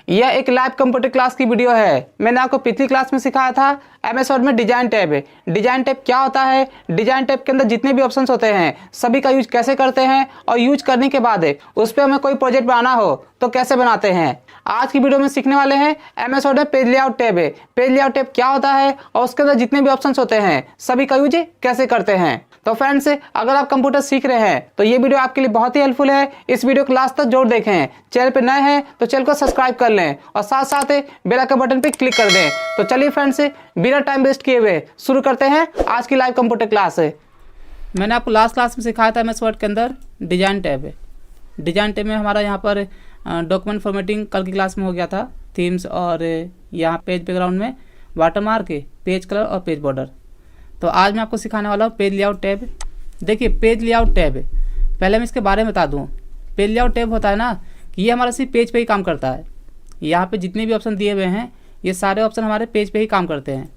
यह एक live computer class की वीडियो है। मैंने आपको पिछली क्लास में सिखाया था एमएस वर्ड में डिजाइन टैब। डिजाइन टैब क्या होता है, डिजाइन टैब के अंदर जितने भी ऑप्शंस होते हैं सभी का यूज कैसे करते हैं और यूज करने के बाद उस पर हमें कोई प्रोजेक्ट बनाना हो तो कैसे बनाते हैं। आज की वीडियो में सीखने वाले हैं एमएस वर्ड में page layout tab. Page layout tab क्या होता है और उसके अंदर जितने भी ऑप्शंस होते हैं सभी का यूज कैसे करते हैं। तो फ्रेंड्स, अगर आप कंप्यूटर सीख रहे हैं तो ये वीडियो आपके लिए बहुत ही हेल्पफुल है। इस वीडियो को लास्ट तक जरूर देखें। चैनल पे नए हैं तो चैनल को सब्सक्राइब कर लें और साथ साथ बेल आइकन बटन पे क्लिक कर दें। तो चलिए फ्रेंड्स, बिना टाइम वेस्ट किए हुए शुरू करते हैं आज की लाइव कंप्यूटर क्लास। मैंने आपको लास्ट क्लास में सिखाया था एमएस वर्ड के अंदर डिजाइन टैब। डिजाइन टैब में हमारा यहाँ पर डॉक्यूमेंट फॉर्मेटिंग कल की क्लास में हो गया था, थीम्स और यहाँ पेज बैकग्राउंड में वाटरमार्क, पेज कलर और पेज बॉर्डर। तो आज मैं आपको सिखाने वाला हूँ पेज लेआउट टैब। देखिए, पेज लेआउट टैब, पहले मैं इसके बारे में बता दूँ। पेज लेआउट टैब होता है ना कि ये हमारा सिर्फ पेज पे ही काम करता है। यहाँ पे जितने भी ऑप्शन दिए हुए हैं ये सारे ऑप्शन हमारे पेज पे ही काम करते हैं,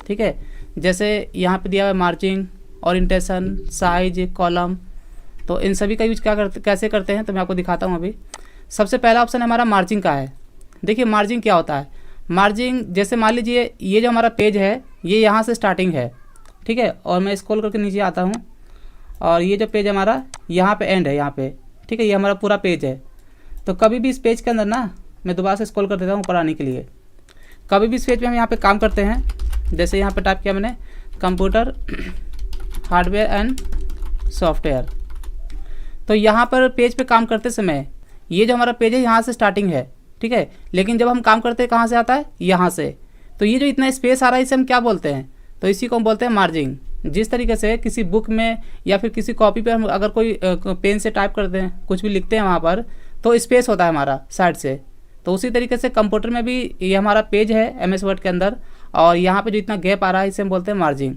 ठीक है। जैसे यहाँ पे दिया हुआ है मार्जिंग, ओरिएंटेशन, साइज, कॉलम। तो इन सभी का यूज कैसे करते हैं तो मैं आपको दिखाता हूँ। अभी सबसे पहला ऑप्शन हमारा मार्जिंग का है। देखिए मार्जिंग क्या होता है। मार्जिंग जैसे मान लीजिए ये जो हमारा पेज है ये यहाँ से स्टार्टिंग है, ठीक है, और मैं स्क्रॉल करके नीचे आता हूँ और ये जो पेज हमारा यहाँ पे एंड है, यहाँ पे, ठीक है, ये हमारा पूरा पेज है। तो कभी भी इस पेज के अंदर ना मैं दोबारा से स्क्रॉल कर देता हूँ ऊपर आने के लिए। कभी भी इस पेज पे हम यहाँ पे काम करते हैं, जैसे यहाँ पे टाइप किया मैंने कंप्यूटर हार्डवेयर एंड सॉफ्टवेयर। तो यहाँ पर पेज पे काम करते समय ये जो हमारा पेज है यहाँ से स्टार्टिंग है, ठीक है, लेकिन जब हम काम करते हैं कहाँ से आता है, यहाँ से। तो ये जो इतना स्पेस आ रहा है इसे हम क्या बोलते हैं, तो इसी को हम बोलते हैं मार्जिंग। जिस तरीके से किसी बुक में या फिर किसी कॉपी पे हम अगर कोई पेन से टाइप करते हैं, कुछ भी लिखते हैं वहाँ पर तो स्पेस होता है हमारा साइड से। तो उसी तरीके से कंप्यूटर में भी ये हमारा पेज है एमएस वर्ड के अंदर और यहाँ पे जो इतना गैप आ रहा है इसे हम बोलते हैं मार्जिंग।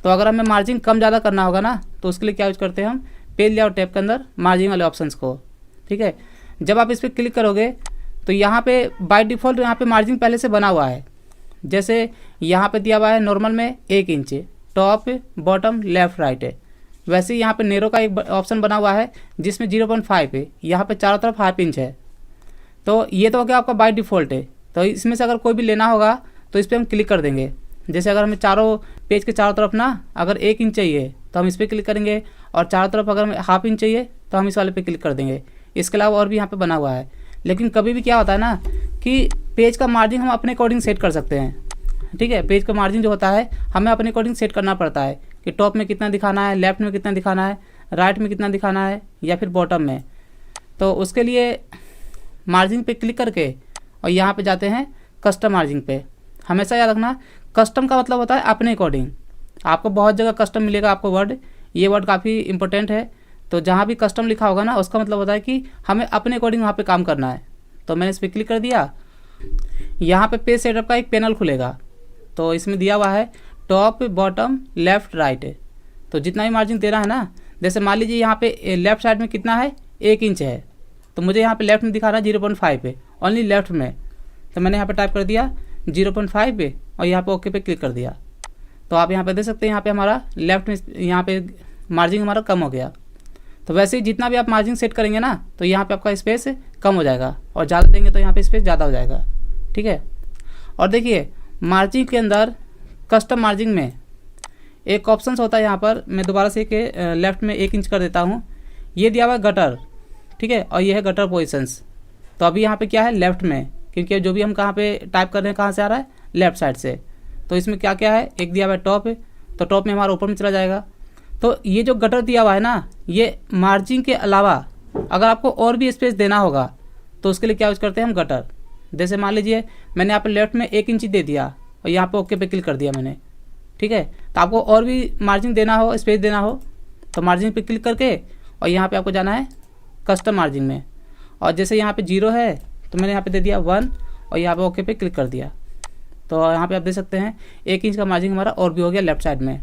तो अगर हमें मार्जिंग कम ज़्यादा करना होगा ना तो उसके लिए क्या यूज करते हैं हम, पेज लेआउट टैब के अंदर मार्जिंग वाले ऑप्शंस को, ठीक है। जब आप इस पर क्लिक करोगे तो यहाँ पे बाय डिफ़ॉल्ट यहाँ पे मार्जिंग पहले से बना हुआ है। जैसे यहाँ पे दिया हुआ है नॉर्मल में 1 inch, top, bottom, left, right है। वैसे ही यहाँ पे नेरो का एक ऑप्शन बना हुआ है जिसमें 0.5 है, यहाँ पे चारों तरफ 1/2 इंच है। तो ये तो हो गया आपका बाय डिफ़ॉल्ट है। तो इसमें से अगर कोई भी लेना होगा तो इस पर हम क्लिक कर देंगे। जैसे अगर हमें चारों पेज के चारों तरफ ना अगर 1 इंच चाहिए तो हम इस पर क्लिक करेंगे और चारों तरफ अगर हमें 1/2 इंच चाहिए तो हम इस वाले पे क्लिक कर देंगे। इसके अलावा और भी यहाँ पे बना हुआ है। लेकिन कभी भी क्या होता है ना कि पेज का मार्जिन हम अपने अकॉर्डिंग सेट कर सकते हैं, ठीक है। पेज का मार्जिन जो होता है हमें अपने अकॉर्डिंग सेट करना पड़ता है कि टॉप में कितना दिखाना है, लेफ्ट में कितना दिखाना है, राइट में कितना दिखाना है या फिर बॉटम में। तो उसके लिए मार्जिन पे क्लिक करके और यहाँ पे जाते हैं कस्टम मार्जिन पे। हमेशा याद रखना कस्टम का मतलब होता है अपने अकॉर्डिंग। आपको बहुत जगह कस्टम मिलेगा आपको वर्ड, ये वर्ड काफ़ी इंपॉर्टेंट है। तो जहाँ भी कस्टम लिखा होगा ना उसका मतलब होता है कि हमें अपने अकॉर्डिंग वहाँ पे काम करना है। तो मैंने इस पर क्लिक कर दिया, यहाँ पे पेज सेटअप का एक पैनल खुलेगा। तो इसमें दिया हुआ है टॉप, बॉटम, लेफ्ट, राइट। तो जितना भी मार्जिन देना है ना, जैसे मान लीजिए यहाँ पे लेफ्ट साइड में कितना है, 1 इंच है, तो मुझे यहाँ पे लेफ्ट में दिखा रहा है 0.5 पे, ओनली लेफ्ट में। तो मैंने यहाँ पे टाइप कर दिया 0.5 पे और यहाँ पे ओके पे क्लिक कर दिया। तो आप यहाँ पे देख सकते हैं यहाँ पे हमारा लेफ्ट में यहाँ पे मार्जिन हमारा कम हो गया। तो वैसे ही जितना भी आप मार्जिन सेट करेंगे ना तो यहाँ पे आपका स्पेस कम हो जाएगा और ज़्यादा देंगे तो यहाँ पे स्पेस ज़्यादा हो जाएगा, ठीक है। और देखिए मार्जिन के अंदर कस्टम मार्जिन में एक ऑप्शन होता है, यहाँ पर मैं दोबारा से लेफ्ट में 1 इंच कर देता हूँ। ये दिया हुआ है गटर, ठीक है, और ये है गटर पोजिशंस। तो अभी यहाँ पे क्या है, लेफ्ट में, क्योंकि जो भी हम कहाँ पे टाइप कर रहे हैं कहाँ से आ रहा है, लेफ्ट साइड से। तो इसमें क्या क्या है, एक दिया हुआ है टॉप, तो टॉप में हमारा ऊपर में चला जाएगा। तो ये जो गटर दिया हुआ है ना, ये मार्जिन के अलावा अगर आपको और भी स्पेस देना होगा तो उसके लिए क्या यूज करते हैं हम, गटर। जैसे मान लीजिए मैंने यहाँ पे लेफ्ट में 1 इंच दे दिया और यहाँ पे ओके पे क्लिक कर दिया मैंने, ठीक है। तो आपको और भी मार्जिन देना हो, स्पेस देना हो तो मार्जिन पे क्लिक करके और यहाँ पे आपको जाना है कस्टम मार्जिन में। और जैसे यहाँ पे 0 है तो मैंने यहाँ पे दे दिया 1 और यहाँ पे ओके पे क्लिक कर दिया। तो यहाँ पे आप देख सकते हैं 1 इंच का मार्जिन हमारा और भी हो गया लेफ्ट साइड में।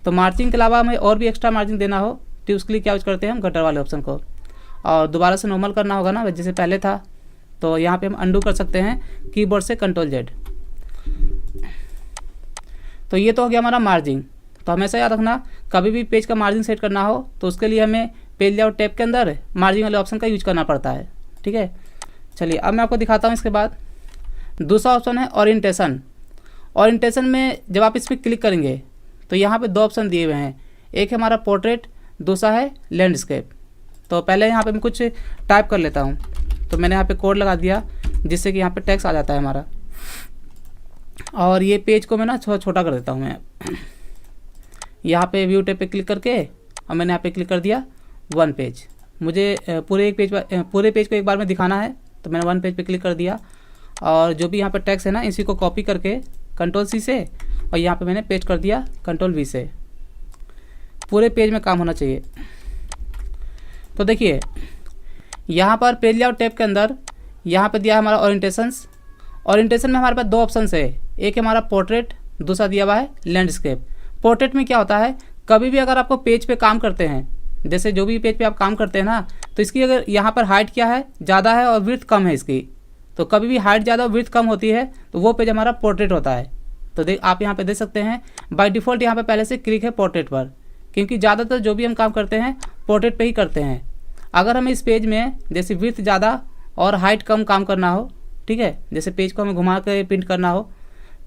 तो मार्जिन के अलावा हमें और भी एक्स्ट्रा मार्जिन देना हो तो उसके लिए क्या यूज करते हैं हम, गटर वाले ऑप्शन को। और दोबारा से नॉर्मल करना होगा ना जैसे पहले था तो यहाँ पे हम अंडू कर सकते हैं कीबोर्ड से Ctrl+Z। तो ये तो हो गया हमारा मार्जिन। तो हमेशा याद रखना कभी भी पेज का मार्जिन सेट करना हो तो उसके लिए हमें पेज लेआउट टैब के अंदर मार्जिन वाले ऑप्शन का यूज करना पड़ता है, ठीक है। चलिए अब मैं आपको दिखाता हूँ। इसके बाद दूसरा ऑप्शन है ओरिएंटेशन। ओरिएंटेशन में जब आप इस पर क्लिक करेंगे तो यहाँ पे दो ऑप्शन दिए हुए हैं, एक है हमारा पोर्ट्रेट, दूसरा है लैंडस्केप। तो पहले यहाँ पे मैं कुछ टाइप कर लेता हूँ। तो मैंने यहाँ पे कोड लगा दिया जिससे कि यहाँ पे टेक्स्ट आ जाता है हमारा। और ये पेज को मैं ना छोटा कर देता हूँ मैं। यहाँ पे व्यू टैब पे क्लिक करके और मैंने यहाँ पे क्लिक कर दिया वन पेज। मुझे पूरे पेज को एक बार में दिखाना है तो मैंने वन पेज पे क्लिक कर दिया। और जो भी यहाँ पे टेक्स्ट है ना, इसी को कॉपी करके कंट्रोल सी से और यहाँ पे मैंने पेस्ट कर दिया कंट्रोल वी से। पूरे पेज में काम होना चाहिए। तो देखिए यहाँ पर पेज लेआउट टैब के अंदर यहाँ पे दिया है हमारा ओरिएंटेशंस। ओरिएंटेशन में हमारे पास दो ऑप्शन है, एक है हमारा पोर्ट्रेट, दूसरा दिया हुआ है लैंडस्केप। पोर्ट्रेट में क्या होता है, कभी भी अगर आपको पेज पे काम करते हैं, जैसे जो भी पेज पे आप काम करते हैं ना, तो इसकी अगर यहाँ पर हाइट क्या है, ज़्यादा है और विड्थ कम है इसकी, तो कभी भी हाइट ज़्यादा और विड्थ कम होती है तो वो पेज हमारा पोर्ट्रेट होता है। तो आप यहाँ पे देख सकते हैं बाय डिफ़ॉल्ट यहाँ पे पहले से क्लिक है पोर्ट्रेट पर, क्योंकि ज़्यादातर जो भी हम काम करते हैं पोर्ट्रेट पे ही करते हैं। अगर हमें इस पेज में जैसे विड्थ ज़्यादा और हाइट कम काम करना हो, ठीक है, जैसे पेज को हमें घुमा कर प्रिंट करना हो,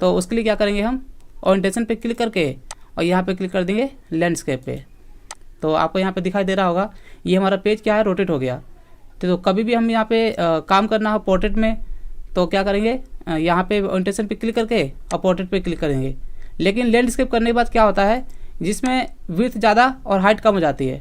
तो उसके लिए क्या करेंगे, हम ओरिएंटेशन पे क्लिक करके और यहाँ पे क्लिक कर देंगे लैंडस्केप पे। तो आपको यहाँ पे दिखाई दे रहा होगा ये हमारा पेज क्या है, रोटेट हो गया। तो कभी भी हम यहाँ पे काम करना हो पोर्ट्रेट में तो क्या करेंगे, यहाँ पे ओरिएंटेशन पे क्लिक करके और पोर्ट्रेट पे क्लिक करेंगे। लेकिन लैंडस्केप करने के बाद क्या होता है, जिसमें विड्थ ज़्यादा और हाइट कम हो जाती है।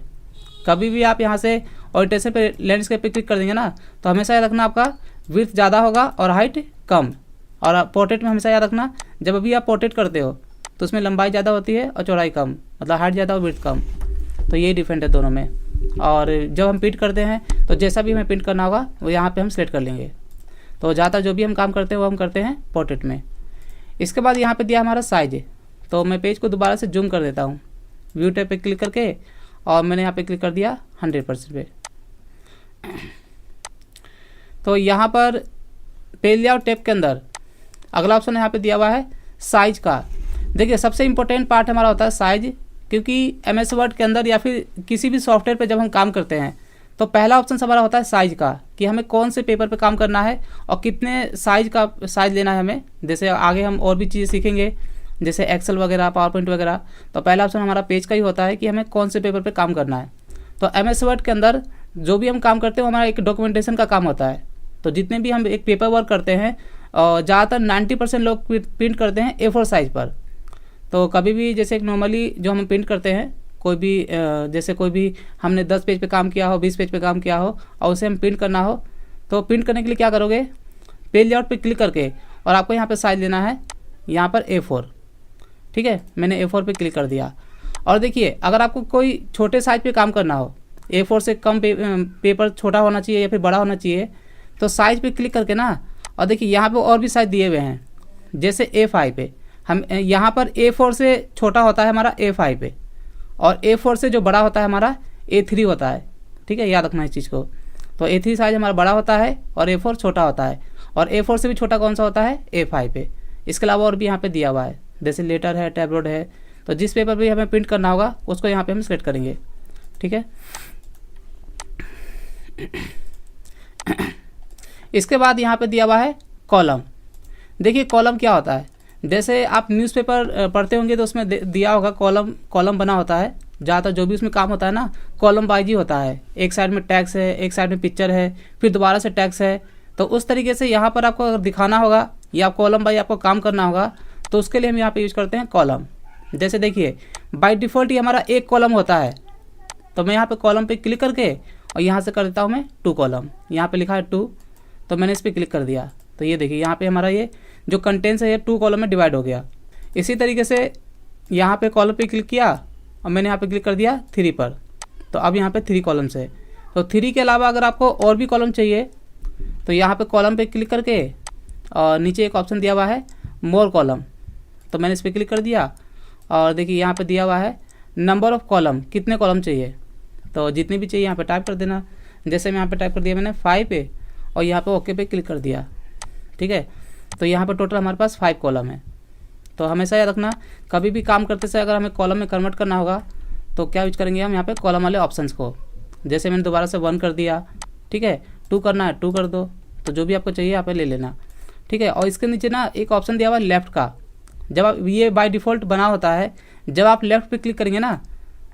कभी भी आप यहाँ से ओरिएंटेशन पे लैंडस्केप पे क्लिक कर देंगे ना, तो हमेशा याद रखना आपका विड्थ ज़्यादा होगा और हाइट कम। और पोर्ट्रेट में हमेशा याद रखना जब भी आप पोर्ट्रेट करते हो तो उसमें लंबाई ज़्यादा होती है और चौड़ाई कम, मतलब हाइट ज़्यादा और विड्थ कम। तो यही डिफरेंट है दोनों में। और जब हम प्रिंट करते हैं तो जैसा भी हमें प्रिंट करना होगा वो यहाँ पे हम सेलेक्ट कर लेंगे। तो ज़्यादातर जो भी हम काम करते हैं वो हम करते हैं पोर्ट्रेट में। इसके बाद यहाँ पे दिया हमारा साइज। तो मैं पेज को दोबारा से जूम कर देता हूँ, व्यू टैब पे क्लिक करके और मैंने यहाँ पे क्लिक कर दिया 100% पे। तो यहाँ पर पेज लेआउट टैब के अंदर अगला ऑप्शन यहाँ पे दिया हुआ है साइज का। देखिए सबसे इम्पोर्टेंट पार्ट हमारा होता है साइज, क्योंकि MS वर्ड के अंदर या फिर किसी भी सॉफ्टवेयर पे जब हम काम करते हैं तो पहला ऑप्शन हमारा होता है साइज का, कि हमें कौन से पेपर पे काम करना है और कितने साइज लेना है हमें। जैसे आगे हम और भी चीज़ें सीखेंगे जैसे एक्सेल वगैरह, पावर पॉइंट वगैरह, तो पहला ऑप्शन हमारा पेज का ही होता है कि हमें कौन से पेपर पे काम करना है। तो MS वर्ड के अंदर जो भी हम काम करते हैं वो हमारा एक डॉक्यूमेंटेशन का काम होता है। तो जितने भी हम एक पेपर वर्क करते हैं ज़्यादातर 90% लोग प्रिंट करते हैं A4 साइज़ पर। तो कभी भी जैसे एक नॉर्मली जो हम प्रिंट करते हैं कोई भी जैसे कोई भी हमने 10 पेज पे काम किया हो, 20 पेज पे काम किया हो और उसे हम प्रिंट करना हो, तो प्रिंट करने के लिए क्या करोगे, पेज लेआउट पे क्लिक करके और आपको यहाँ पे साइज लेना है यहाँ पर A4। ठीक है, मैंने A4 पे क्लिक कर दिया। और देखिए अगर आपको कोई छोटे साइज पे काम करना हो, A4 से कम पेपर छोटा होना चाहिए या फिर बड़ा होना चाहिए, तो साइज पे क्लिक करके ना, और देखिए यहाँ पे और भी साइज दिए हुए हैं। जैसे A5 पे हम यहाँ पर A4 से छोटा होता है हमारा A5 पे, और A4 से जो बड़ा होता है हमारा A3 होता है। ठीक है, याद रखना इस चीज़ को। तो A3 साइज हमारा बड़ा होता है और A4 छोटा होता है, और A4 से भी छोटा कौन सा होता है, A5 पे। इसके अलावा और भी यहाँ पे दिया हुआ है, जैसे लेटर है, टैबलॉइड है। तो जिस पेपर पे हमें प्रिंट करना होगा उसको यहाँ पे हम सेलेक्ट करेंगे। ठीक है, इसके बाद यहाँ पे दिया हुआ है कॉलम। देखिए कॉलम क्या होता है, जैसे आप न्यूज़पेपर पढ़ते होंगे तो उसमें दिया होगा कॉलम बना होता है। ज़्यादातर जो भी उसमें काम होता है ना, कॉलम वाइज ही होता है। एक साइड में टैक्स है, एक साइड में पिक्चर है, फिर दोबारा से टैक्स है। तो उस तरीके से यहाँ पर आपको अगर दिखाना होगा या कॉलम वाइज आपको काम करना होगा तो उसके लिए हम यहाँ पे यूज़ करते हैं कॉलम। जैसे देखिए बाय डिफ़ॉल्ट ही हमारा एक कॉलम होता है, तो मैं यहाँ पे कॉलम पे क्लिक करके और यहाँ से कर देता हूँ मैं 2 कॉलम। यहाँ पे लिखा है 2, तो मैंने इस पर क्लिक कर दिया। तो ये देखिए यहाँ पे हमारा ये जो कंटेंट्स है ये 2 कॉलम में डिवाइड हो गया। इसी तरीके से यहाँ पे कॉलम पे क्लिक किया और मैंने यहाँ पे क्लिक कर दिया 3 पर, तो अब यहाँ पे 3 कॉलम्स है। तो 3 के अलावा अगर आपको और भी कॉलम चाहिए तो यहाँ पे कॉलम पे क्लिक करके और नीचे एक ऑप्शन दिया हुआ है मोर कॉलम, तो मैंने इस पर क्लिक कर दिया। और देखिए यहाँ पे दिया हुआ है नंबर ऑफ़ कॉलम, कितने कॉलम चाहिए, तो जितनी भी चाहिए यहाँ पे टाइप कर देना। जैसे मैं यहाँ पे टाइप कर दिया मैंने 5 पे और यहाँ पे ओके पे क्लिक कर दिया। ठीक है, तो यहाँ पर टोटल हमारे पास 5 कॉलम है। तो हमेशा याद रखना कभी भी काम करते से अगर हमें कॉलम में कन्वर्ट करना होगा तो क्या यूज करेंगे हम यहाँ पे कॉलम वाले ऑप्शंस को। जैसे मैंने दोबारा से 1 कर दिया, ठीक है, 2 करना है 2 कर दो, तो जो भी आपको चाहिए यहाँ पे ले लेना, ठीक है। और इसके नीचे ना एक ऑप्शन दिया हुआ है लेफ़्ट का। जब आप ये बाय डिफ़ॉल्ट बना होता है, जब आप लेफ़्ट पे क्लिक करेंगे ना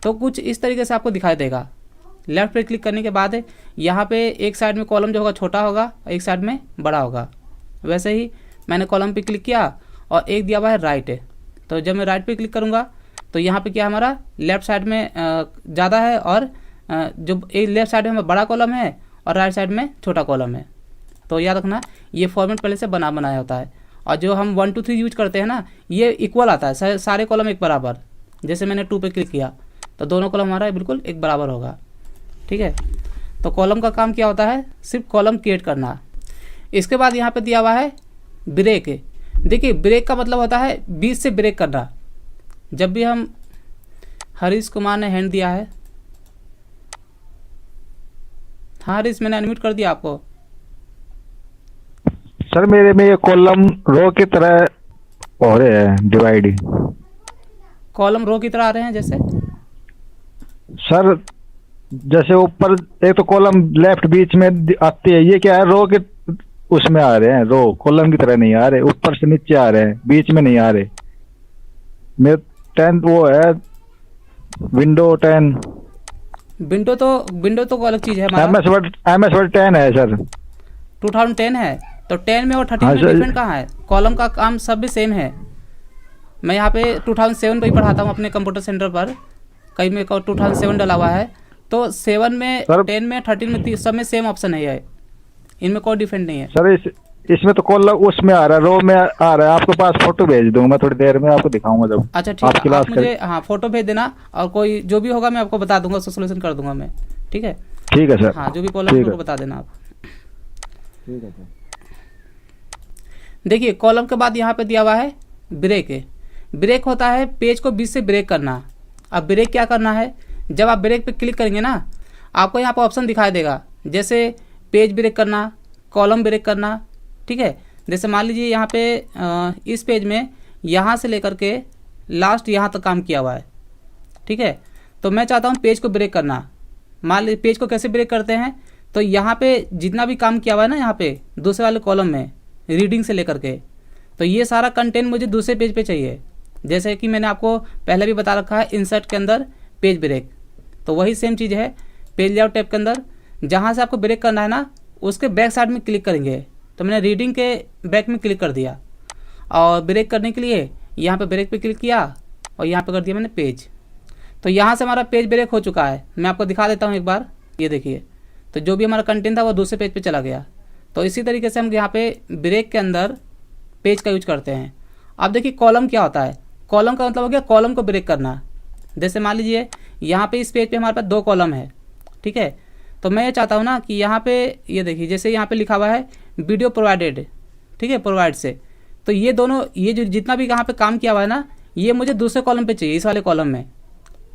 तो कुछ इस तरीके से आपको दिखाई देगा। लेफ़्ट पे क्लिक करने के बाद यहाँ पे एक साइड में कॉलम जो होगा छोटा होगा, एक साइड में बड़ा होगा। वैसे ही मैंने कॉलम पे क्लिक किया और एक दिया हुआ है राइट। तो जब मैं राइट पे क्लिक करूँगा तो यहाँ पे क्या हमारा लेफ़्ट साइड में ज़्यादा है और जो एक लेफ़्ट साइड में बड़ा कॉलम है और राइट साइड में छोटा कॉलम है। तो याद रखना ये फॉर्मेट पहले से बनाया होता है। और जो हम 1 2 3 यूज करते हैं ना, ये इक्वल आता है, सारे कॉलम एक बराबर। जैसे मैंने 2 पे क्लिक किया तो दोनों कॉलम हमारा बिल्कुल एक बराबर होगा, ठीक है। तो कॉलम का काम क्या होता है, सिर्फ कॉलम क्रिएट करना। इसके बाद यहाँ पे दिया हुआ है ब्रेक। देखिए ब्रेक का मतलब होता है बीच से ब्रेक करना। जब भी हम हरीश कुमार ने हैंड दिया है, हाँ हरीश मैंने अनम्यूट कर दिया आपको। सर मेरे में ये कॉलम रो की तरह हो रहे हैं डिवाइड। कॉलम रो की तरह आ रहे हैं जैसे सर जैसे ऊपर एक तो कॉलम लेफ्ट बीच में आती है, ये क्या है रो के उसमें आ रहे हैं, रो कॉलम की तरह नहीं आ रहे, ऊपर से नीचे आ रहे हैं, बीच में नहीं आ रहे। मेरे 10 वो है विंडो 10। विंडो तो अलग चीज़ है हमारा। MS वर्ड 10 है सर। 2010 है तो 10 में और 13 हाँ में सर। डिफरेंट कहाँ है? कॉलम का काम सब भी सेम है। मैं यहाँ पे 2007 पे ही पढ़ाता हूँ अपने कंप्यूटर सेंटर पर, कहीं में 2007 डाला हुआ है। तो 7 में सर 10 में 13 में सब में सेम ऑप्शन है ये, इनमें कोई डिफरेंट नहीं है। सर इसमें तो कॉलम उसमें आ रहा है, रो में आ रहा है। आपके पास फोटो भेज दूंगा मैं थोड़ी देर में, आपको दिखाऊंगा जब। अच्छा ठीक आप है, क्लास आप मुझे हाँ फोटो भेज देना और कोई जो भी होगा मैं आपको बता दूंगा, उसका सोल्यूशन कर दूंगा मैं, ठीक है। ठीक है सर। हाँ जो भी कॉलम ठीक है है बता देना आप। ठीक है सर। देखिए कॉलम के बाद यहाँ पे दिया हुआ है ब्रेक। ब्रेक होता है पेज को बीच से ब्रेक करना। अब ब्रेक क्या करना है, जब आप ब्रेक पे क्लिक करेंगे ना आपको यहाँ पर ऑप्शन दिखाई देगा, जैसे पेज ब्रेक करना, कॉलम ब्रेक करना, ठीक है। जैसे मान लीजिए यहाँ पे इस पेज में यहाँ से लेकर के लास्ट यहाँ तक काम किया हुआ है, ठीक है। तो मैं चाहता हूँ पेज को ब्रेक करना। मान लीजिए पेज को कैसे ब्रेक करते हैं, तो यहाँ पे जितना भी काम किया हुआ है ना यहाँ पे दूसरे वाले कॉलम में रीडिंग से लेकर के, तो ये सारा कंटेंट मुझे दूसरे पेज पे चाहिए। जैसे कि मैंने आपको पहले भी बता रखा है इंसर्ट के अंदर पेज ब्रेक, तो वही सेम चीज़ है पेज लेआउट टैब के अंदर। जहाँ से आपको ब्रेक करना है ना उसके बैक साइड में क्लिक करेंगे। तो मैंने रीडिंग के बैक में क्लिक कर दिया और ब्रेक करने के लिए यहाँ पे ब्रेक पे क्लिक किया और यहाँ पे कर दिया मैंने पेज। तो यहाँ से हमारा पेज ब्रेक हो चुका है। मैं आपको दिखा देता हूँ एक बार, ये देखिए। तो जो भी हमारा कंटेंट था वो दूसरे पेज पे चला गया। तो इसी तरीके से हम यहाँ पे ब्रेक के अंदर पेज का यूज करते हैं। अब देखिए कॉलम क्या होता है, कॉलम का मतलब हो गया कॉलम को ब्रेक करना। जैसे मान लीजिए यहाँ पे इस पेज पे हमारे पास 2 कॉलम है, ठीक है। तो मैं ये चाहता हूँ ना कि यहाँ पे ये देखिए जैसे यहाँ पे लिखा हुआ है वीडियो प्रोवाइडेड, ठीक है, प्रोवाइड से। तो ये दोनों ये जो जितना भी यहाँ पे काम किया हुआ है ना ये मुझे दूसरे कॉलम पे चाहिए, इस वाले कॉलम में।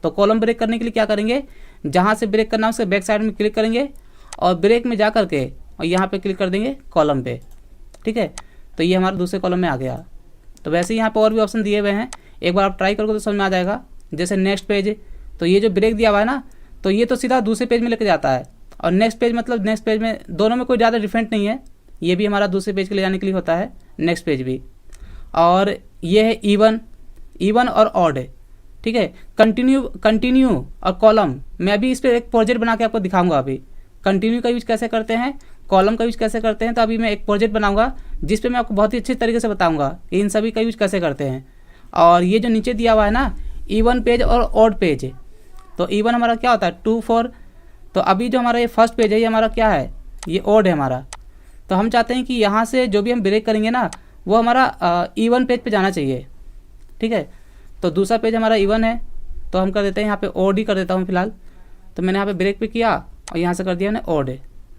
तो कॉलम ब्रेक करने के लिए क्या करेंगे, जहाँ से ब्रेक करना है उसके बैक साइड में क्लिक करेंगे और ब्रेक में जा करके और यहाँ पे क्लिक कर देंगे कॉलम पे, ठीक है। तो ये हमारे दूसरे कॉलम में आ गया। तो वैसे ही यहाँ पे और भी ऑप्शन दिए हुए हैं, एक बार आप ट्राई करोगे तो समझ में आ जाएगा। जैसे नेक्स्ट पेज, तो ये जो ब्रेक दिया हुआ है ना तो ये तो सीधा दूसरे पेज में लेके जाता है। और नेक्स्ट पेज मतलब नेक्स्ट पेज में दोनों में कोई ज़्यादा डिफरेंट नहीं है, ये भी हमारा दूसरे पेज के ले जाने के लिए होता है, नेक्स्ट पेज भी। और ये है इवन और ऑड, ठीक है। कंटिन्यू और कॉलम, मैं अभी इस पर एक प्रोजेक्ट बना के आपको दिखाऊंगा। अभी कंटिन्यू का यूज कैसे करते हैं, कॉलम का यूज कैसे करते हैं, तो अभी मैं एक प्रोजेक्ट बनाऊंगा जिस पे मैं आपको बहुत ही अच्छे तरीके से बताऊंगा कि इन सभी का यूज कैसे करते हैं। और ये जो नीचे दिया हुआ है ना इवन पेज और ऑड पेज, तो इवन हमारा क्या होता है 2 4। तो अभी जो हमारा ये फर्स्ट पेज है ये हमारा क्या है, ये ऑड है हमारा। तो हम चाहते हैं कि यहाँ से जो भी हम ब्रेक करेंगे ना वो हमारा इवन पेज पे जाना चाहिए, ठीक है। तो दूसरा पेज हमारा इवन है तो हम कर देते हैं यहाँ पे ऑड ही कर देता हूँ फिलहाल। तो मैंने यहाँ पे ब्रेक पे किया और यहाँ से कर दिया मैंने ऑड।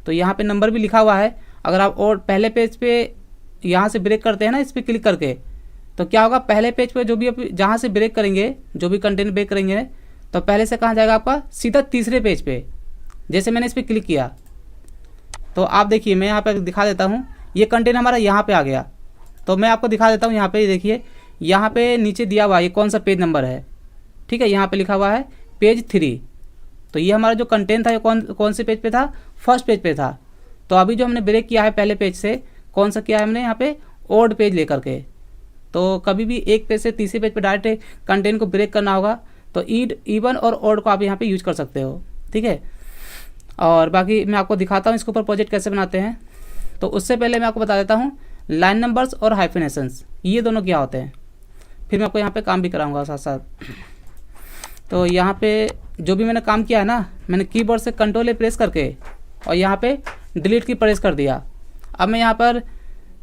तो यहाँ पे नंबर भी लिखा हुआ है। अगर आप ऑड पहले पेज पे यहाँ से ब्रेक करते हैं ना इस पर क्लिक करके, तो क्या होगा पहले पेज पे जो भी आप जहाँ से ब्रेक करेंगे, जो भी कंटेंट ब्रेक करेंगे, तो पहले से कहाँ जाएगा आपका सीधा तीसरे पेज पे। जैसे मैंने इस पर क्लिक किया तो आप देखिए मैं यहाँ पे दिखा देता हूँ, ये कंटेंट हमारा यहाँ पे आ गया। तो मैं आपको दिखा देता हूँ यहाँ पे, देखिए यहाँ पे नीचे दिया हुआ ये कौन सा पेज नंबर है, ठीक है। यहाँ पे लिखा हुआ है पेज 3। तो ये हमारा जो कंटेंट था ये कौन से पेज पे था, फर्स्ट पेज पे था। तो अभी जो हमने ब्रेक किया है पहले पेज से, कौन सा किया है हमने यहाँ पे, ओड पेज लेकर के। तो कभी भी एक पेज से तीसरे पेज पे डायरेक्ट कंटेंट को ब्रेक करना होगा तो इवन और ओड को आप यहाँ पे यूज कर सकते हो, ठीक है। और बाकी मैं आपको दिखाता हूँ इसके ऊपर प्रोजेक्ट कैसे बनाते हैं। तो उससे पहले मैं आपको बता देता हूँ लाइन नंबर्स और हाइफिनेशंस ये दोनों क्या होते हैं, फिर मैं आपको यहाँ पे काम भी कराऊंगा साथ साथ। तो यहाँ पे जो भी मैंने काम किया है ना, मैंने कीबोर्ड से कंट्रोल ए प्रेस करके और यहाँ पे डिलीट की प्रेस कर दिया। अब मैं यहाँ पर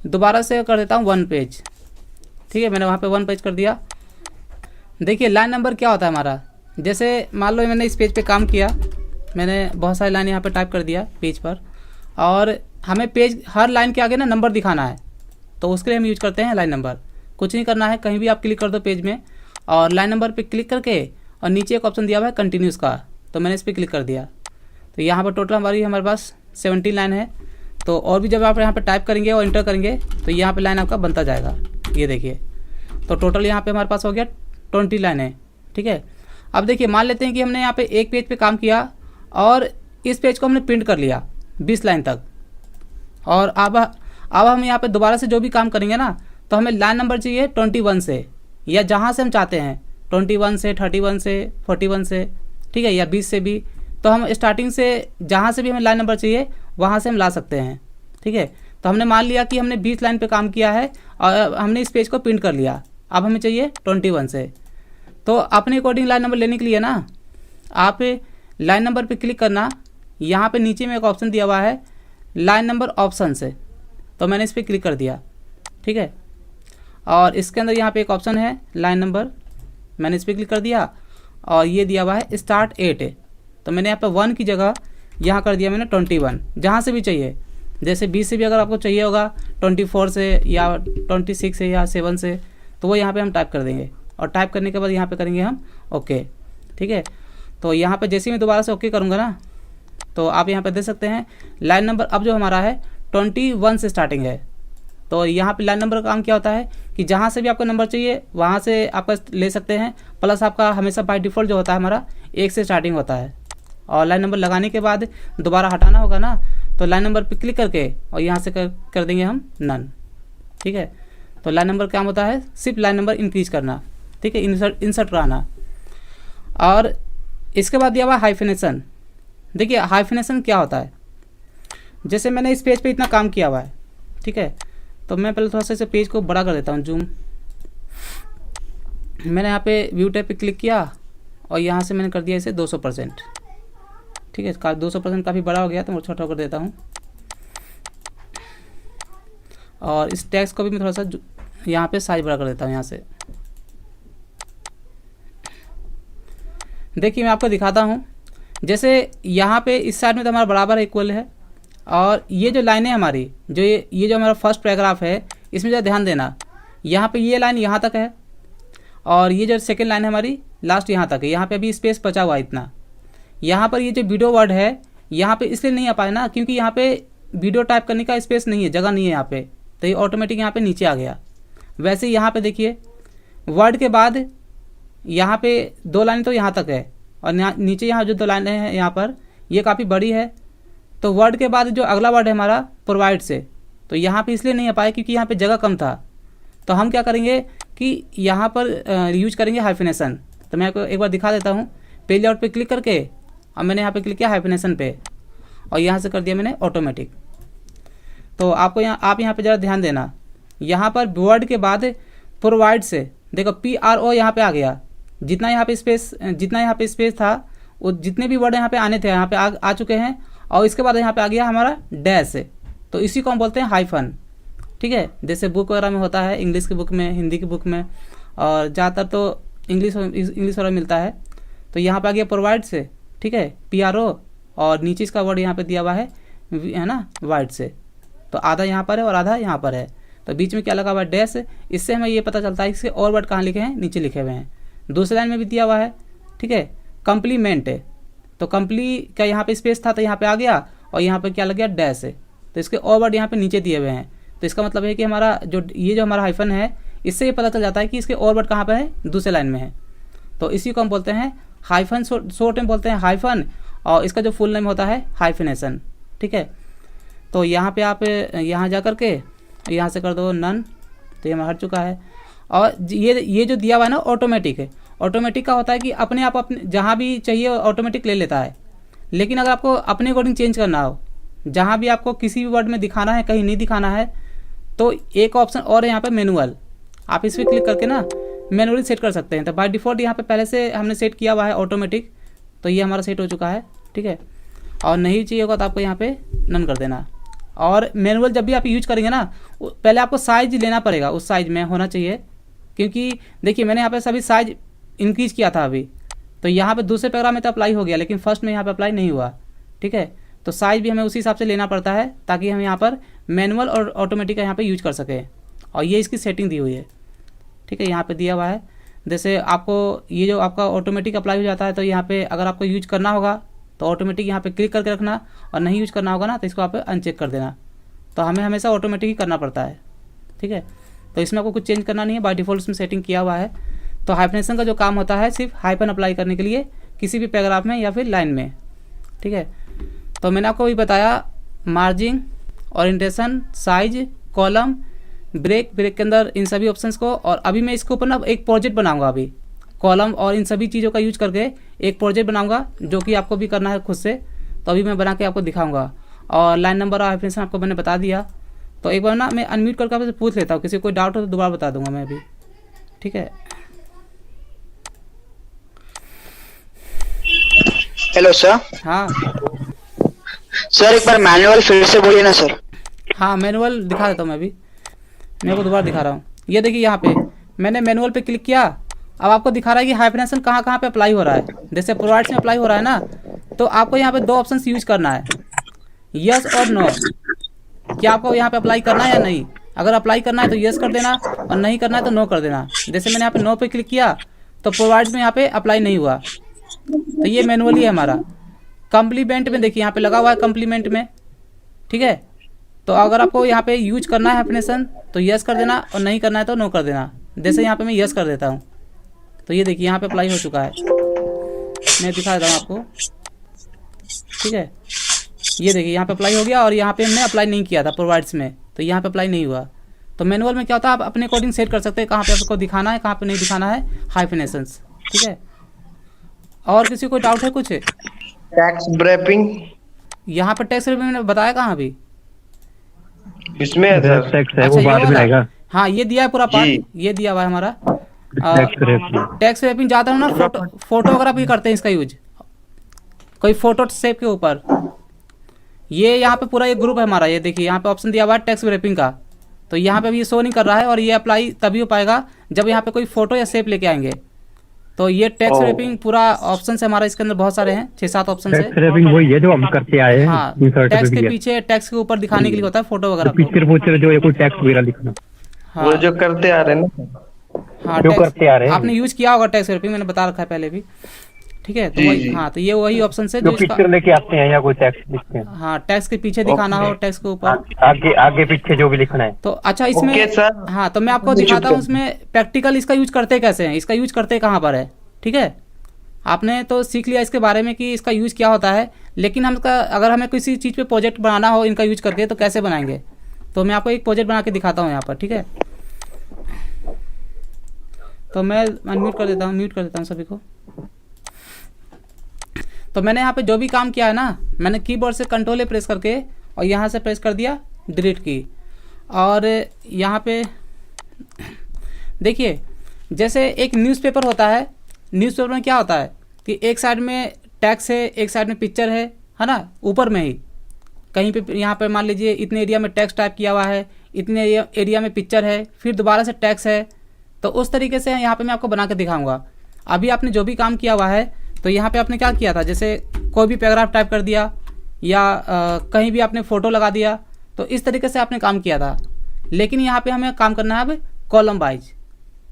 दोबारा से कर देता हूँ 1 पेज, ठीक है। मैंने वहाँ पे 1 पेज कर दिया। देखिए लाइन नंबर क्या होता है हमारा, जैसे मान लो मैंने इस पेज पे काम किया, मैंने बहुत सारी लाइन यहाँ पे टाइप कर दिया पेज पर, और हमें पेज हर लाइन के आगे ना नंबर दिखाना है, तो उसके लिए हम यूज करते हैं लाइन नंबर। कुछ नहीं करना है, कहीं भी आप क्लिक कर दो पेज में और लाइन नंबर पे क्लिक करके, और नीचे एक ऑप्शन दिया हुआ है कंटिन्यूस का, तो मैंने इस पर क्लिक कर दिया। तो यहाँ पर टोटल हमारे पास 17 लाइन है। तो और भी जब आप यहाँ पर टाइप करेंगे और इंटर करेंगे तो यहाँ पर लाइन आपका बनता जाएगा, ये देखिए। तो टोटल यहाँ पर हमारे पास हो गया 20 लाइन है, ठीक है। अब देखिए मान लेते हैं कि हमने यहाँ पे एक पेज पे काम किया और इस पेज को हमने प्रिंट कर लिया 20 लाइन तक, और अब हम यहाँ पे दोबारा से जो भी काम करेंगे ना, तो हमें लाइन नंबर चाहिए 21 से, या जहाँ से हम चाहते हैं 21 से, 31 से, 41 से, ठीक है, या 20 से भी। तो हम स्टार्टिंग से जहाँ से भी हमें लाइन नंबर चाहिए वहाँ से हम ला सकते हैं, ठीक है। तो हमने मान लिया कि हमने 20 लाइन पे काम किया है और हमने इस पेज को प्रिंट कर लिया। अब हमें चाहिए 21 से। तो अपने अकॉर्डिंग लाइन नंबर लेने के लिए ना, आप लाइन नंबर पे क्लिक करना, यहाँ पे नीचे में एक ऑप्शन दिया हुआ है लाइन नंबर ऑप्शन से, तो मैंने इस पर क्लिक कर दिया, ठीक है। और इसके अंदर यहाँ पे एक ऑप्शन है लाइन नंबर, मैंने इस पर क्लिक कर दिया, और ये दिया हुआ है स्टार्ट 8, तो मैंने यहाँ पे 1 की जगह यहाँ कर दिया मैंने 21, जहाँ से भी चाहिए। जैसे 20 से भी अगर आपको चाहिए होगा, 24 से या 26 से या 7 से, तो वो यहाँ पे हम टाइप कर देंगे, और टाइप करने के बाद यहाँ पे करेंगे हम ओके, ठीक है। तो यहाँ पे जैसे ही मैं दोबारा से ओके करूँगा ना, तो आप यहाँ पे देख सकते हैं लाइन नंबर अब जो हमारा है 21 से स्टार्टिंग है। तो यहाँ पे लाइन नंबर का काम क्या होता है कि जहाँ से भी आपको नंबर चाहिए वहाँ से आपका ले सकते हैं, प्लस आपका हमेशा बाय डिफ़ॉल्ट जो होता है हमारा 1 से स्टार्टिंग होता है। और लाइन नंबर लगाने के बाद दोबारा हटाना होगा ना, तो लाइन नंबर पे क्लिक करके और यहाँ से कर देंगे हम नन, ठीक है। तो लाइन नंबर काम होता है सिर्फ लाइन नंबर इंक्रीज करना, ठीक है, इंसर्ट कराना। और इसके बाद दिया हुआ हाइफिनेशन। देखिए हाइफिनेशन क्या होता है, जैसे मैंने इस पेज पे इतना काम किया हुआ है, ठीक है। तो मैं पहले थोड़ा सा इसे पेज को बड़ा कर देता हूँ, जूम। मैंने यहाँ पे व्यू टैब पे क्लिक किया और यहाँ से मैंने कर दिया इसे 200%, ठीक है। 200% काफ़ी बड़ा हो गया, तो मैं छोटा कर देता हूँ। और इस टेक्स्ट को भी मैं थोड़ा सा यहाँ पे साइज बड़ा कर देता हूँ यहाँ से। देखिए मैं आपको दिखाता हूँ, जैसे यहाँ पे इस साइड में तो हमारा बराबर इक्वल है, और ये जो लाइनें हमारी जो ये जो हमारा फर्स्ट पैराग्राफ है, इसमें ज़रा ध्यान देना, यहाँ पे ये लाइन यहाँ तक है, और ये जो सेकंड लाइन है हमारी लास्ट यहाँ तक है। यहाँ पे अभी स्पेस बचा हुआ है इतना। यहाँ पर ये जो वीडियो वर्ड है यहाँ पे इसलिए नहीं आ पाया ना, क्योंकि यहाँ पे वीडियो टाइप करने का स्पेस नहीं है, जगह नहीं है यहाँ पे, तो ये ऑटोमेटिक यहाँ पे नीचे आ गया। वैसे यहाँ पे देखिए वर्ड के बाद यहाँ पे 2 लाइन तो यहाँ तक है, और नीचे यहाँ जो 2 लाइनें हैं यहाँ पर ये काफ़ी बड़ी है। तो वर्ड के बाद जो अगला वर्ड है हमारा प्रोवाइड से, तो यहाँ पे इसलिए नहीं आ पाया क्योंकि यहाँ पे जगह कम था। तो हम क्या करेंगे कि यहाँ पर यूज करेंगे हाइफिनेशन। तो मैं आपको एक बार दिखा देता हूँ। पेज लेआउट पे क्लिक करके अब मैंने यहाँ पे क्लिक किया हाइफिनेशन पे, और यहाँ से कर दिया मैंने ऑटोमेटिक। तो आप यहाँ पे ज़रा ध्यान देना, यहाँ पर वर्ड के बाद प्रोवाइड से देखो PRO यहाँ पे आ गया। जितना यहाँ पे स्पेस था वो जितने भी वर्ड यहाँ पे आने थे यहाँ पे आ चुके हैं, और इसके बाद यहाँ पे आ गया हमारा डैश। तो इसी को हम बोलते हैं हाइफन, ठीक है। जैसे बुक वगैरह में होता है, इंग्लिश की बुक में, हिंदी की बुक में, और ज़्यादातर तो इंग्लिश वगैरह मिलता है। तो यहाँ पे आ गया प्रोवाइड से, ठीक है, PRO, और नीचे इसका वर्ड यहाँ पे दिया हुआ है ना वाइड से। तो आधा यहाँ पर है और आधा यहाँ पर है, तो बीच में क्या लगा हुआ है डैश। इससे हमें ये पता चलता है इसके और वर्ड कहाँ लिखे हैं, नीचे लिखे हुए हैं। दूसरी लाइन में भी दिया हुआ है, ठीक है, कम्प्लीमेंट है। तो कम्प्ली का यहाँ पे स्पेस था तो यहाँ पे आ गया, और यहाँ पे क्या लग गया डैश है। तो इसके और वर्ड यहाँ पे नीचे दिए हुए हैं। तो इसका मतलब है कि हमारा जो हमारा हाइफन है, इससे ये पता चल जाता है कि इसके और वर्ड कहाँ पे है, दूसरे लाइन में है। तो इसी को हम बोलते हैं हाइफन, शॉर्ट में बोलते हैं हाइफन, और इसका जो फुल नेम होता है हाइफिनेशन, ठीक है। तो यहाँ पे आप यहाँ जा कर के यहाँ से कर दो नन, तो ये हमारा हट चुका है। और ये जो दिया हुआ है ना ऑटोमेटिक है, ऑटोमेटिक का होता है कि अपने आप अपने जहाँ भी चाहिए ऑटोमेटिक ले लेता है। लेकिन अगर आपको अपने अकॉर्डिंग चेंज करना हो, जहाँ भी आपको किसी भी वर्ड में दिखाना है, कहीं नहीं दिखाना है, तो एक ऑप्शन और है यहाँ पे मैनुअल, आप इस पर क्लिक करके ना मैनुअली सेट कर सकते हैं। तो बाय डिफ़ॉल्ट यहाँ पे पहले से हमने सेट किया हुआ है ऑटोमेटिक, तो ये हमारा सेट हो चुका है, ठीक है। और नहीं चाहिए होगा तो आपको यहाँ पे नन कर देना। और मैनुअल जब भी आप यूज करेंगे ना, पहले आपको साइज लेना पड़ेगा, उस साइज में होना चाहिए, क्योंकि देखिए मैंने यहाँ पे सभी साइज इंक्रीज किया था अभी, तो यहाँ पे दूसरे पैराग्राफ में तो अप्लाई हो गया, लेकिन फर्स्ट में यहाँ पे अप्लाई नहीं हुआ, ठीक है। तो साइज भी हमें उसी हिसाब से लेना पड़ता है ताकि हम यहाँ पर मैनुअल और ऑटोमेटिक यहाँ पे यूज कर सकें। और ये इसकी सेटिंग दी हुई है, ठीक है, यहाँ पे दिया हुआ है। जैसे आपको ये जो आपका ऑटोमेटिक अप्लाई हो जाता है, तो यहाँ पे अगर आपको यूज करना होगा तो ऑटोमेटिक यहाँ पे क्लिक करके रखना, और नहीं यूज करना होगा ना तो इसको आप अनचेक कर देना। तो हमें हमेशा ऑटोमेटिक ही करना पड़ता है, ठीक है। तो इसमें आपको कुछ चेंज करना नहीं है, बाय डिफ़ॉल्ट इसमें सेटिंग किया हुआ है। तो हाइफनेशन का जो काम होता है सिर्फ हाइफन अप्लाई करने के लिए किसी भी पैराग्राफ में या फिर लाइन में, ठीक है। तो मैंने आपको भी बताया margin, orientation, size, column, break के अंदर इन सभी ऑप्शंस को। और अभी मैं इसके ऊपर ना एक प्रोजेक्ट बनाऊंगा, अभी कॉलम और इन सभी चीज़ों का यूज करके एक प्रोजेक्ट बनाऊंगा, जो कि आपको भी करना है खुद से। तो अभी मैं बना के आपको दिखाऊंगा। और लाइन नंबर और हाइफनेशन आपको मैंने बता दिया। तो एक बार ना मैं अनम्यूट करके आपसे पूछ लेता हूँ, किसी को कोई डाउट हो तो दोबारा बता दूंगा मैं अभी, ठीक है। Hello sir. हाँ सर एक बार मैनुअल फिर से बोलिए ना सर। हाँ, मैनुअल दिखा देता हूँ मैं अभी, मैं को दोबारा दिखा रहा हूँ। ये देखिए यहाँ पे मैंने मैनुअल पे क्लिक किया, अब आपको दिखा रहा है कि हाइफनेशन कहाँ कहाँ पे अप्लाई हो रहा है। जैसे प्रोवाइड्स में अप्लाई हो रहा है ना, तो आपको यहाँ पे दो ऑप्शन यूज करना है, यस और नो, कि आपको यहाँ पे अप्लाई करना है या नहीं। अगर अप्लाई करना है तो यस कर देना, और नहीं करना है तो नो कर देना। जैसे मैंने यहाँ पे नो पे क्लिक किया तो प्रोवाइड्स में यहाँ पे अप्लाई नहीं हुआ, तो ये मैनुअली है हमारा। कम्प्लीमेंट में देखिए यहाँ पे लगा हुआ है कम्प्लीमेंट में, ठीक है। तो अगर आपको यहाँ पे यूज करना है हाइफनेशन तो यस कर देना, और नहीं करना है तो नो कर देना। जैसे यहाँ पे मैं यस कर देता हूँ, तो ये देखिए यहाँ पे अप्लाई हो चुका है, मैं दिखा देता हूँ आपको, ठीक है। ये देखिए यहाँ पे अप्लाई हो गया, और यहाँ पे हमने अप्लाई नहीं किया था प्रोवाइड्स में, तो यहाँ पे अप्लाई नहीं हुआ। तो मैनुअल में क्या होता है, आप अपने अकॉर्डिंग सेट कर सकते हैं कहाँ पे आपको दिखाना है, कहाँ पे नहीं दिखाना है हाइफनेशंस, ठीक है। और किसी को डाउट है कुछ? टैक्स ब्रैपिंग यहाँ पे टैक्स रैपिंग मैंने बताया कहाँ अभी? इसमें है सर। टैक्स है अच्छा, वो ये बाद में वाला? आएगा। हाँ, ये दिया है पूरा जी। पार्ट, ये दिया हुआ है हमारा। टैक्स रैपिंग ज़्यादा ना फोटो वगैरह भी करते हैं इसका यूज, कोई फोटो सेव के ऊपर। ये यहाँ पे पूरा ये ग्रुप है हमारा, ये देखिए यहाँ पे ऑप्शन दिया हुआ है टैक्स रैपिंग का, तो यहाँ पे भी ये शो नहीं कर रहा है। और ये अप्लाई तभी हो पाएगा जब यहाँ पे कोई फोटो या सेव लेके आएंगे। तो ये टैक्स रैपिंग पूरा ऑप्शन है हमारा, इसके अंदर बहुत सारे हैं, 6-7 ऑप्शन है। टैक्स रैपिंग वही है जो हम करते आए हैं। हाँ, insert टैक्स के certificate। पीछे टैक्स के ऊपर दिखाने के लिए होता है फोटो वगैरह को। पिक्चर पुक्चर जो है कोई टैक्स वगैरह लिखना हाँ, वो जो करते आ रहे हैं ना। हाँ, जो टैक्स करते आ रहे हैं। आपने यूज किया होगा टैक्स रैपिंग, मैंने बता रखा है पहले भी, ठीक है। तो जी, वही, जी। हाँ, तो ये वही ऑप्शन है जो जो इसका, पिक्चर लेके आते हैं या कोई टैक्स लिखते हैं। हाँ, टैक्स के पीछे दिखाना हो, टैक्स के ऊपर। आगे आगे पीछे जो भी लिखना है। तो अच्छा, इसमें ओके सर। हाँ, तो मैं आपको दिखाता हूँ इसमें प्रैक्टिकल इसका यूज करते कैसे हैं, इसका यूज करते कहाँ पर है, ठीक है। आपने तो सीख लिया इसके बारे में कि इसका यूज क्या होता है, लेकिन हम इसका अगर हमें किसी चीज़ पे प्रोजेक्ट बनाना हो इनका यूज करके, तो कैसे बनाएंगे। तो मैं आपको एक प्रोजेक्ट बना के दिखाता हूँ यहाँ पर, ठीक है। तो मैं अनम्यूट कर देता हूँ, म्यूट कर देता हूँ सभी को। तो मैंने यहाँ पे जो भी काम किया है ना, मैंने कीबोर्ड से कंट्रोल प्रेस करके और यहाँ से प्रेस कर दिया डिलीट की। और यहाँ पे देखिए, जैसे एक न्यूज़पेपर होता है, न्यूज़पेपर में क्या होता है कि एक साइड में टैक्स है, एक साइड में पिक्चर है ना, ऊपर में ही कहीं पे यहाँ पे मान लीजिए इतने एरिया में टैक्स टाइप किया हुआ है, इतने एरिया में पिक्चर है, फिर दोबारा से टैक्स है। तो उस तरीके से यहाँ पे मैं आपको बना के दिखाऊंगा। अभी आपने जो भी काम किया हुआ है, तो यहाँ पे आपने क्या किया था, जैसे कोई भी पैराग्राफ टाइप कर दिया या कहीं भी आपने फ़ोटो लगा दिया, तो इस तरीके से आपने काम किया था। लेकिन यहाँ पे हमें काम करना है अब कॉलम वाइज,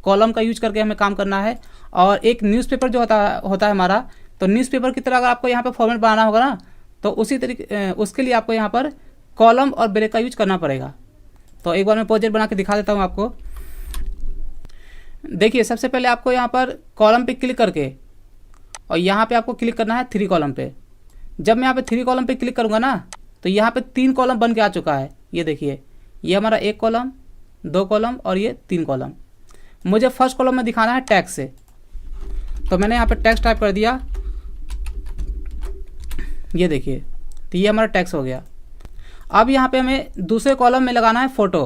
कॉलम का यूज करके हमें काम करना है। और एक न्यूज़पेपर जो होता है हमारा, तो न्यूज़पेपर की तरह अगर आपको यहाँ पे फॉर्मेट बनाना होगा ना, तो उसी तरीके उसके लिए आपको यहाँ पर कॉलम और ब्रेक का यूज करना पड़ेगा। तो एक बार मैं प्रोजेक्ट बना के दिखा देता हूँ आपको। देखिए, सबसे पहले आपको यहाँ पर कॉलम पे क्लिक करके और यहाँ पे आपको क्लिक करना है 3 कॉलम पे। जब मैं यहाँ पे 3 कॉलम पे क्लिक करूँगा ना, तो यहाँ पे 3 कॉलम बन के आ चुका है। ये देखिए, ये हमारा 1 कॉलम, 2 कॉलम और ये 3 कॉलम। मुझे फर्स्ट कॉलम में दिखाना है टैक्स से, तो मैंने यहाँ पे टैक्स टाइप कर दिया। ये देखिए, तो ये हमारा टैक्स हो गया। अब यहाँ पे हमें दूसरे कॉलम में लगाना है फ़ोटो।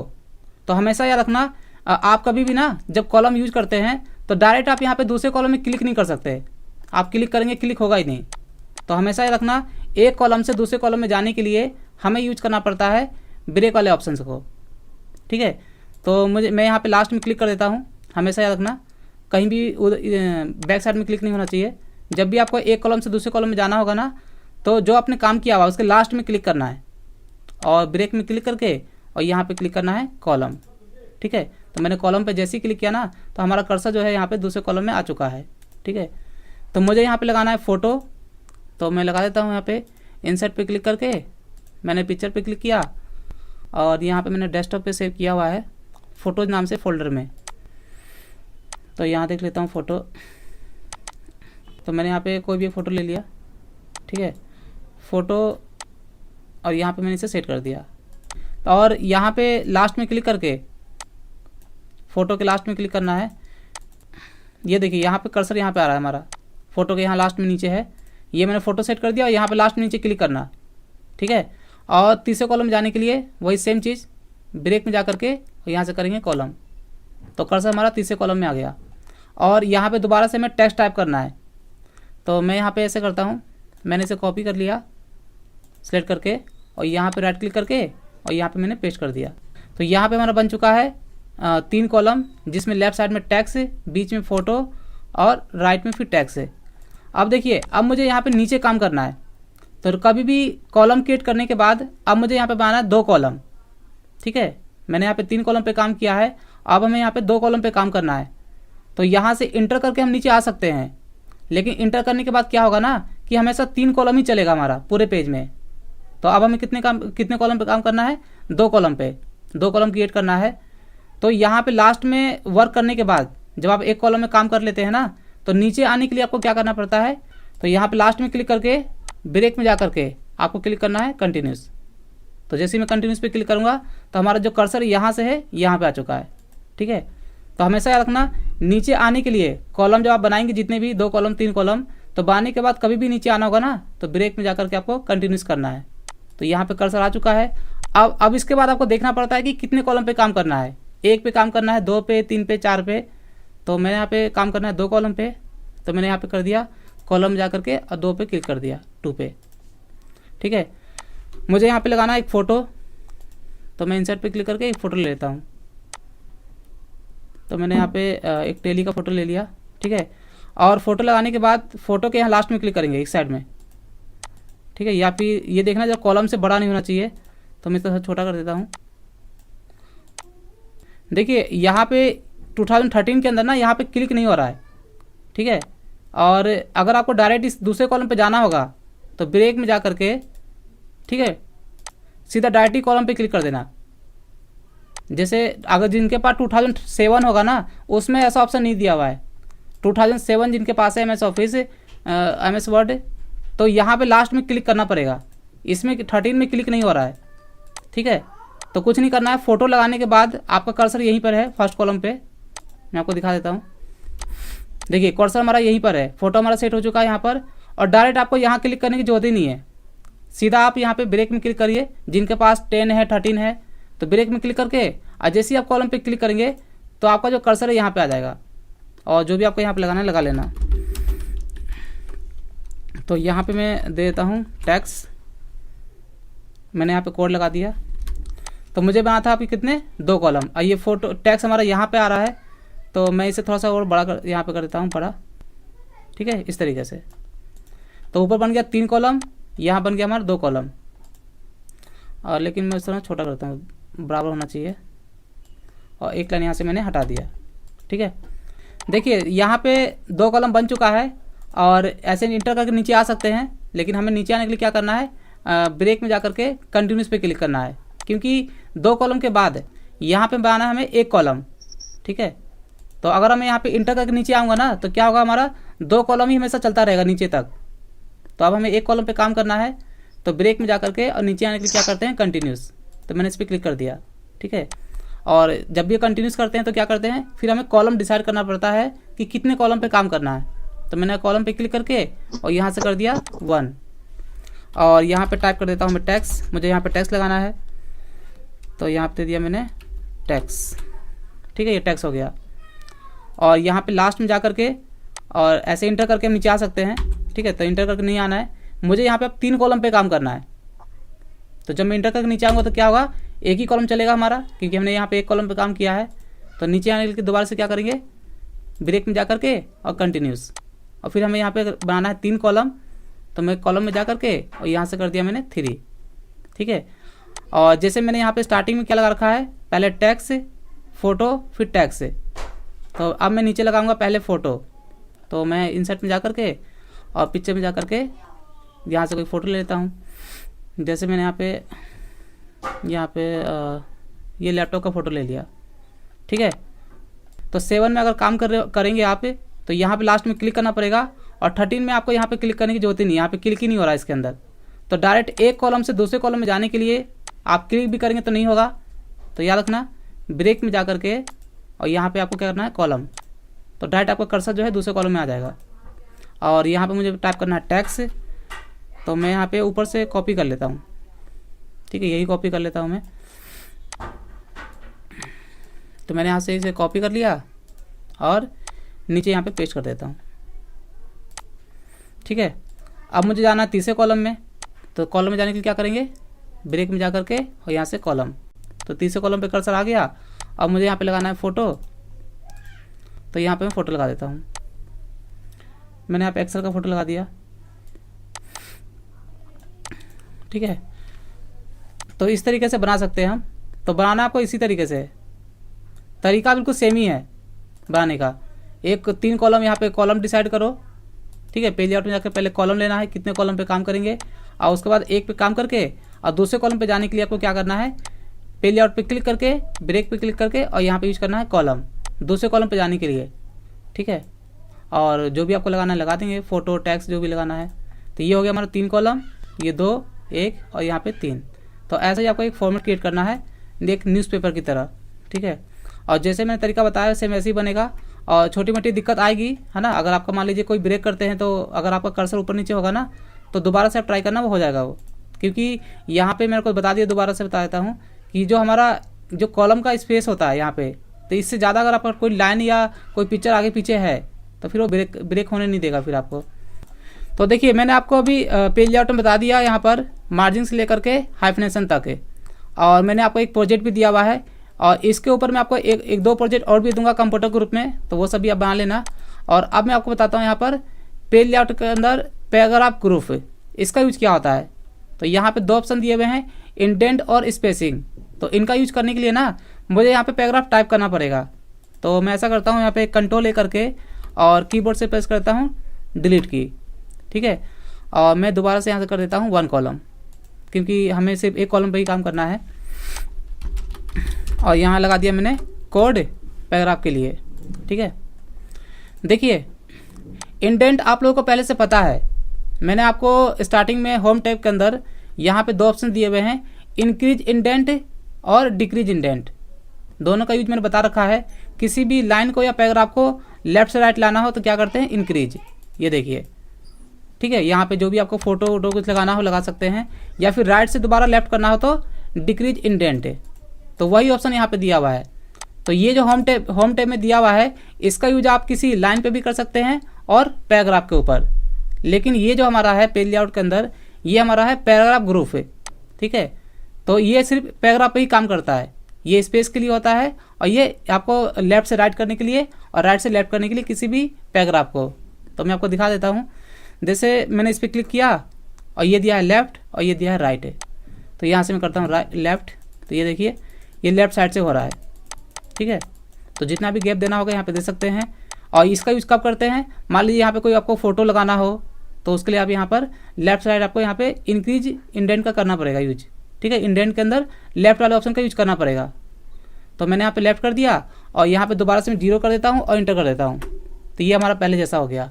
तो हमेशा याद रखना, आप कभी भी ना जब कॉलम यूज करते हैं तो डायरेक्ट आप यहाँ पे दूसरे कॉलम में क्लिक नहीं कर सकते। आप क्लिक करेंगे, क्लिक होगा ही नहीं। तो हमेशा याद रखना, एक कॉलम से दूसरे कॉलम में जाने के लिए हमें यूज करना पड़ता है ब्रेक वाले ऑप्शन को। ठीक है, तो मैं यहाँ पे लास्ट में क्लिक कर देता हूँ। हमेशा याद रखना, कहीं भी बैक साइड में क्लिक नहीं होना चाहिए। जब भी आपको एक कॉलम से दूसरे कॉलम में जाना होगा ना, तो जो आपने काम किया हुआ उसके लास्ट में क्लिक करना है और ब्रेक में क्लिक करके और यहाँ पे क्लिक करना है कॉलम। ठीक है, तो मैंने कॉलम पे जैसे ही क्लिक किया ना, तो हमारा कर्सर जो है यहाँ पे दूसरे कॉलम में आ चुका है। ठीक है, तो मुझे यहाँ पे लगाना है फ़ोटो। तो मैं लगा देता हूँ यहाँ पे इंसर्ट पे क्लिक करके मैंने पिक्चर पे क्लिक किया और यहाँ पे मैंने डेस्कटॉप पे सेव किया हुआ है फ़ोटोज़ नाम से फ़ोल्डर में। तो यहाँ देख लेता हूँ फ़ोटो। तो मैंने यहाँ पे कोई भी फ़ोटो ले लिया। ठीक है, फ़ोटो, और यहाँ पे मैंने इसे सेट कर दिया। और यहाँ पे लास्ट में क्लिक करके फ़ोटो के लास्ट में क्लिक करना है। ये देखिए, यहाँ पे कर्सर यहाँ पे आ रहा है हमारा, फ़ोटो के यहाँ लास्ट में नीचे है। ये मैंने फ़ोटो सेट कर दिया और यहाँ पे लास्ट में नीचे क्लिक करना। ठीक है, और तीसरे कॉलम में जाने के लिए वही सेम चीज़, ब्रेक में जा करके और यहाँ से करेंगे कॉलम। तो कर्सर हमारा तीसरे कॉलम में आ गया। और यहाँ पे दोबारा से मैं टेक्स्ट टाइप करना है। तो मैं यहाँ पे ऐसे करता हूँ, मैंने इसे कॉपी कर लिया सेलेक्ट करके और यहाँ पे राइट क्लिक करके और यहाँ पे मैंने पेस्ट कर दिया। तो यहाँ पे हमारा बन चुका है 3 कॉलम, जिसमें लेफ्ट साइड में टैक्स है, बीच में फ़ोटो और राइट में फिर टैक्स है। अब देखिए, अब मुझे यहाँ पे नीचे काम करना है। तो कभी भी कॉलम क्रिएट करने के बाद अब मुझे यहाँ पे बनाना है 2 कॉलम। ठीक है, मैंने यहाँ पे 3 कॉलम पे काम किया है, अब हमें यहाँ पे 2 कॉलम पे काम करना है। तो यहाँ से इंटर करके हम नीचे आ सकते हैं, लेकिन इंटर करने के बाद क्या होगा ना कि हमेशा 3 कॉलम ही चलेगा हमारा पूरे पेज में। तो अब हमें कितने कॉलम पे काम करना है? 2 कॉलम पे 2 कॉलम क्रिएट करना है। तो यहाँ पे लास्ट में वर्क करने के बाद जब आप एक कॉलम में काम कर लेते हैं ना, तो नीचे आने के लिए आपको क्या करना पड़ता है? तो यहाँ पे लास्ट में क्लिक करके ब्रेक में जा करके आपको क्लिक करना है कंटिन्यूस। तो जैसे ही मैं कंटिन्यूस पे क्लिक करूँगा तो हमारा जो कर्सर यहाँ से है यहाँ पे आ चुका है। ठीक है, तो हमेशा याद रखना, नीचे आने के लिए कॉलम जब आप बनाएंगे जितने भी 2 कॉलम 3 कॉलम, तो बनाने के बाद कभी भी नीचे आना होगा ना, तो ब्रेक में जा करके आपको कंटिन्यूस करना है। तो यहाँ पे कर्सर आ चुका है। अब इसके बाद आपको देखना पड़ता है कि कितने कॉलम पे काम करना है। 1 पे काम करना है, 2 पे, 3 पे, 4 पे। तो मैंने यहाँ पे काम करना है 2 कॉलम पे, तो मैंने यहाँ पे कर दिया कॉलम जा करके और 2 पे क्लिक कर दिया, 2 पे। ठीक है, मुझे यहाँ पे लगाना है एक फ़ोटो, तो मैं इंसर्ट पे क्लिक करके एक फ़ोटो ले लेता हूँ। तो मैंने यहाँ पे एक टेली का फ़ोटो ले लिया। ठीक है, और फ़ोटो लगाने के बाद फ़ोटो के यहाँ लास्ट में क्लिक करेंगे एक साइड में। ठीक है, या फिर ये देखना जब कॉलम से बड़ा नहीं होना चाहिए, तो मैं तो छोटा कर देता हूँ। देखिए यहाँ पे 2013 के अंदर ना यहाँ पे क्लिक नहीं हो रहा है। ठीक है, और अगर आपको डायरेक्ट इस दूसरे कॉलम पे जाना होगा तो ब्रेक में जा करके, ठीक है, सीधा डायरेक्ट ही कॉलम पे क्लिक कर देना। जैसे अगर जिनके पास 2007 होगा ना, उसमें ऐसा ऑप्शन नहीं दिया हुआ है। 2007 जिनके पास है MS ऑफिस, MS वर्ड, तो यहाँ पे लास्ट में क्लिक करना पड़ेगा। इसमें 13 में क्लिक नहीं हो रहा है। ठीक है, तो कुछ नहीं करना है, फ़ोटो लगाने के बाद आपका कर्सर यहीं पर है फर्स्ट कॉलम पे। मैं आपको दिखा देता हूँ। देखिए कर्सर हमारा यहीं पर है, फ़ोटो हमारा सेट हो चुका है यहाँ पर, और डायरेक्ट आपको यहाँ क्लिक करने की जरूरत ही नहीं है। सीधा आप यहाँ पे ब्रेक में क्लिक करिए। जिनके पास 10 है, 13 है, तो ब्रेक में क्लिक करके और जैसे ही आप कॉलम पे क्लिक करेंगे तो आपका जो कर्सर है यहाँ पे आ जाएगा, और जो भी आपको यहाँ पे लगाना है लगा लेना। तो यहाँ पे मैं दे देता हूँ टैक्स, मैंने यहाँ पे कोड लगा दिया। तो मुझे बना था आपकी कितने 2 कॉलम, और ये फोटो टैक्स हमारा यहाँ पे आ रहा है, तो मैं इसे थोड़ा सा और बड़ा कर यहाँ पे कर देता हूँ बड़ा। ठीक है, इस तरीके से। तो ऊपर बन गया 3 कॉलम, यहाँ बन गया हमारा 2 कॉलम, और लेकिन मैं इस तरह छोटा करता हूँ, बराबर होना चाहिए। और एक लाइन यहाँ से मैंने हटा दिया। ठीक है, देखिए यहाँ पे 2 कॉलम बन चुका है, और ऐसे इंटर करके नीचे आ सकते हैं, लेकिन हमें नीचे आने के लिए क्या करना है? ब्रेक में जा करके कंटिन्यूस पे क्लिक करना है, क्योंकि 2 कॉलम के बाद यहाँ पे बनाना है हमें 1 कॉलम। ठीक है, तो अगर मैं यहाँ पे इंटर करके नीचे आऊँगा ना, तो क्या होगा? हमारा 2 कॉलम ही हमेशा चलता रहेगा नीचे तक। तो अब हमें 1 कॉलम पे काम करना है, तो ब्रेक में जा करके और नीचे आने के लिए क्या करते हैं, कंटिन्यूस। तो मैंने इस पर क्लिक कर दिया, ठीक है। और जब भी कंटिन्यूस करते हैं तो क्या करते हैं, फिर हमें कॉलम डिसाइड करना पड़ता है कि कितने कॉलम पे काम करना है। तो मैंने कॉलम पे क्लिक करके और यहाँ से कर दिया 1, और यहाँ पे टाइप कर देता हूँ मैं टैक्स, मुझे यहाँ पे टैक्स लगाना है, तो यहाँ पे दे दिया मैंने टैक्स, ठीक है, ये टैक्स हो गया। और यहाँ पे लास्ट में जा करके और ऐसे इंटर करके हम नीचे आ सकते हैं, ठीक है। तो इंटर करके नहीं आना है, मुझे यहाँ पे अब 3 कॉलम पे काम करना है। तो जब मैं इंटर करके नीचे आऊँगा तो क्या होगा, एक ही कॉलम चलेगा हमारा, क्योंकि हमने यहाँ पे एक कॉलम पे काम किया है। तो नीचे आने के लिए दोबारा से क्या करेंगे, ब्रेक में जा करके और कंटिन्यूस, और फिर हमें यहाँ पे बनाना है 3 कॉलम। तो मैं कॉलम में जा करके और यहाँ से कर दिया मैंने 3, ठीक है। और जैसे मैंने यहाँ पे स्टार्टिंग में क्या लगा रखा है, पहले टैक्स, फोटो, फिर टैक्स। तो अब मैं नीचे लगाऊंगा पहले फ़ोटो। तो मैं इंसर्ट में जा करके और पिक्चर में जा करके यहाँ से कोई फ़ोटो ले लेता हूँ। जैसे मैंने यहाँ पे ये लैपटॉप का फ़ोटो ले लिया, ठीक है। तो 7 में अगर काम करेंगे आप, तो यहाँ पे लास्ट में क्लिक करना पड़ेगा, और 13 में आपको यहाँ पे क्लिक करने की जरूरत ही नहीं, यहाँ पे क्लिक ही नहीं हो रहा है इसके अंदर। तो डायरेक्ट एक कॉलम से दूसरे कॉलम में जाने के लिए आप क्लिक भी करेंगे तो नहीं होगा। तो याद रखना, ब्रेक में जा करके और यहाँ पे आपको क्या करना है, कॉलम। तो डायरेक्ट आपका कर्सर जो है दूसरे कॉलम में आ जाएगा। और यहाँ पे मुझे टाइप करना है टैक्स, तो मैं यहाँ पे ऊपर से कॉपी कर लेता हूँ, ठीक है, यही कॉपी कर लेता हूँ मैं। तो मैंने यहाँ से इसे कॉपी कर लिया और नीचे यहाँ पे पेस्ट कर देता हूँ, ठीक है। अब मुझे जाना है तीसरे कॉलम में। तो कॉलम में जाने के लिए क्या करेंगे, ब्रेक में जा करके और यहाँ से कॉलम। तो तीसरे कॉलम पे कर्सर आ गया। अब मुझे यहाँ पे लगाना है फ़ोटो, तो यहाँ पे मैं फ़ोटो लगा देता हूँ। मैंने यहाँ पे एक्सेल का फ़ोटो लगा दिया, ठीक है। तो इस तरीके से बना सकते हैं हम। तो बनाना आपको इसी तरीके से, तरीका बिल्कुल सेम ही है बनाने का। एक 3 कॉलम यहाँ पे कॉलम डिसाइड करो, ठीक है। पेज लेआउट में जाकर पहले कॉलम लेना है, कितने कॉलम पे काम करेंगे, और उसके बाद एक पे काम करके और दूसरे कॉलम पे जाने के लिए आपको क्या करना है, पेज लेआउट पे क्लिक करके, ब्रेक पे क्लिक करके और यहाँ पे यूज करना है कॉलम, दूसरे कॉलम पे जाने के लिए, ठीक है। और जो भी आपको लगाना है लगा देंगे, फ़ोटो, टैक्स, जो भी लगाना है। तो ये हो गया हमारा 3 कॉलम, ये 2, 1 और यहाँ पे 3। तो ऐसे ही आपको एक फॉर्मेट क्रिएट करना है, एक न्यूज़पेपर की तरह, ठीक है। और जैसे मैंने तरीका बताया सेम वैसे ही बनेगा। और छोटी मोटी दिक्कत आएगी, है ना। अगर आपका मान लीजिए कोई ब्रेक करते हैं, तो अगर आपका कर्सर ऊपर नीचे होगा ना, तो दोबारा से आप ट्राई करना, वो हो जाएगा वो। क्योंकि यहाँ पे मेरे को बता दिया, दोबारा से बता देता हूँ कि जो हमारा जो कॉलम का स्पेस होता है यहाँ पे, तो इससे ज़्यादा अगर आपका कोई लाइन या कोई पिक्चर आगे पीछे है तो फिर वो ब्रेक होने नहीं देगा फिर आपको। तो देखिए, मैंने आपको अभी पेज लेआउट में बता दिया यहाँ पर मार्जिन से लेकर के हाइफनेशन तक, और मैंने आपको एक प्रोजेक्ट भी दिया हुआ है, और इसके ऊपर मैं आपको एक 2 प्रोजेक्ट और भी दूंगा कंप्यूटर ग्रुप में, तो वो सभी आप बना लेना। और अब मैं आपको बताता हूँ यहाँ पर पेज लेआउट के अंदर पैराग्राफ ग्रुप, इसका यूज क्या होता है। तो यहाँ पे 2 ऑप्शन दिए हुए हैं, इंडेंट और स्पेसिंग। तो इनका यूज करने के लिए ना मुझे यहाँ पे पैराग्राफ टाइप करना पड़ेगा। तो मैं ऐसा करता हूँ, यहाँ पे कंट्रोल ए करके और कीबोर्ड से प्रेस करता हूँ डिलीट की, ठीक है। और मैं दोबारा से यहाँ से कर देता हूँ 1 कॉलम, क्योंकि हमें सिर्फ एक कॉलम पे ही काम करना है। और यहाँ लगा दिया मैंने कोड पैराग्राफ के लिए, ठीक है। देखिए, इंडेंट आप लोगों को पहले से पता है, मैंने आपको स्टार्टिंग में होम टैब के अंदर यहाँ पे 2 ऑप्शन दिए हुए हैं, इंक्रीज इंडेंट और डिक्रीज इंडेंट। दोनों का यूज मैंने बता रखा है। किसी भी लाइन को या पैराग्राफ को लेफ्ट से राइट लाना हो तो क्या करते हैं, इंक्रीज, ये देखिए, ठीक है। यहाँ पे जो भी आपको फोटो वोटो कुछ लगाना हो लगा सकते हैं, या फिर राइट से दोबारा लेफ्ट करना हो तो डिक्रीज इंडेंट, तो वही ऑप्शन यहाँ पे दिया हुआ है। तो ये जो होम टैब में दिया हुआ है, इसका यूज आप किसी लाइन पे भी कर सकते हैं और पैराग्राफ के ऊपर। लेकिन ये जो हमारा है पेज लेआउट के अंदर, ये हमारा है पैराग्राफ ग्रुप, ठीक है। तो ये सिर्फ पैराग्राफ पे ही काम करता है, ये स्पेस के लिए होता है, और ये आपको लेफ्ट से राइट करने के लिए और राइट से लेफ्ट करने के लिए किसी भी पैराग्राफ को। तो मैं आपको दिखा देता हूँ। जैसे मैंने इस पर क्लिक किया और ये दिया है लेफ्ट और ये दिया है राइट, तो यहाँ से मैं करता हूँ लेफ्ट, तो ये देखिए ये लेफ्ट साइड से हो रहा है, ठीक है। तो जितना भी गैप देना होगा यहाँ पे दे सकते हैं। और इसका यूज़ कब करते हैं, मान लीजिए यहाँ पे कोई आपको फोटो लगाना हो, तो उसके लिए आप यहाँ पर लेफ्ट साइड आपको यहाँ पे इंक्रीज इंडेंट का करना पड़ेगा यूज, ठीक है। इंडेंट के अंदर लेफ्ट वाले ऑप्शन का यूज करना पड़ेगा। तो मैंने यहाँ पे लेफ्ट कर दिया और यहाँ पे दोबारा से मैं 0 कर देता हूँ और इंटर कर देता हूँ, तो ये हमारा पहले जैसा हो गया।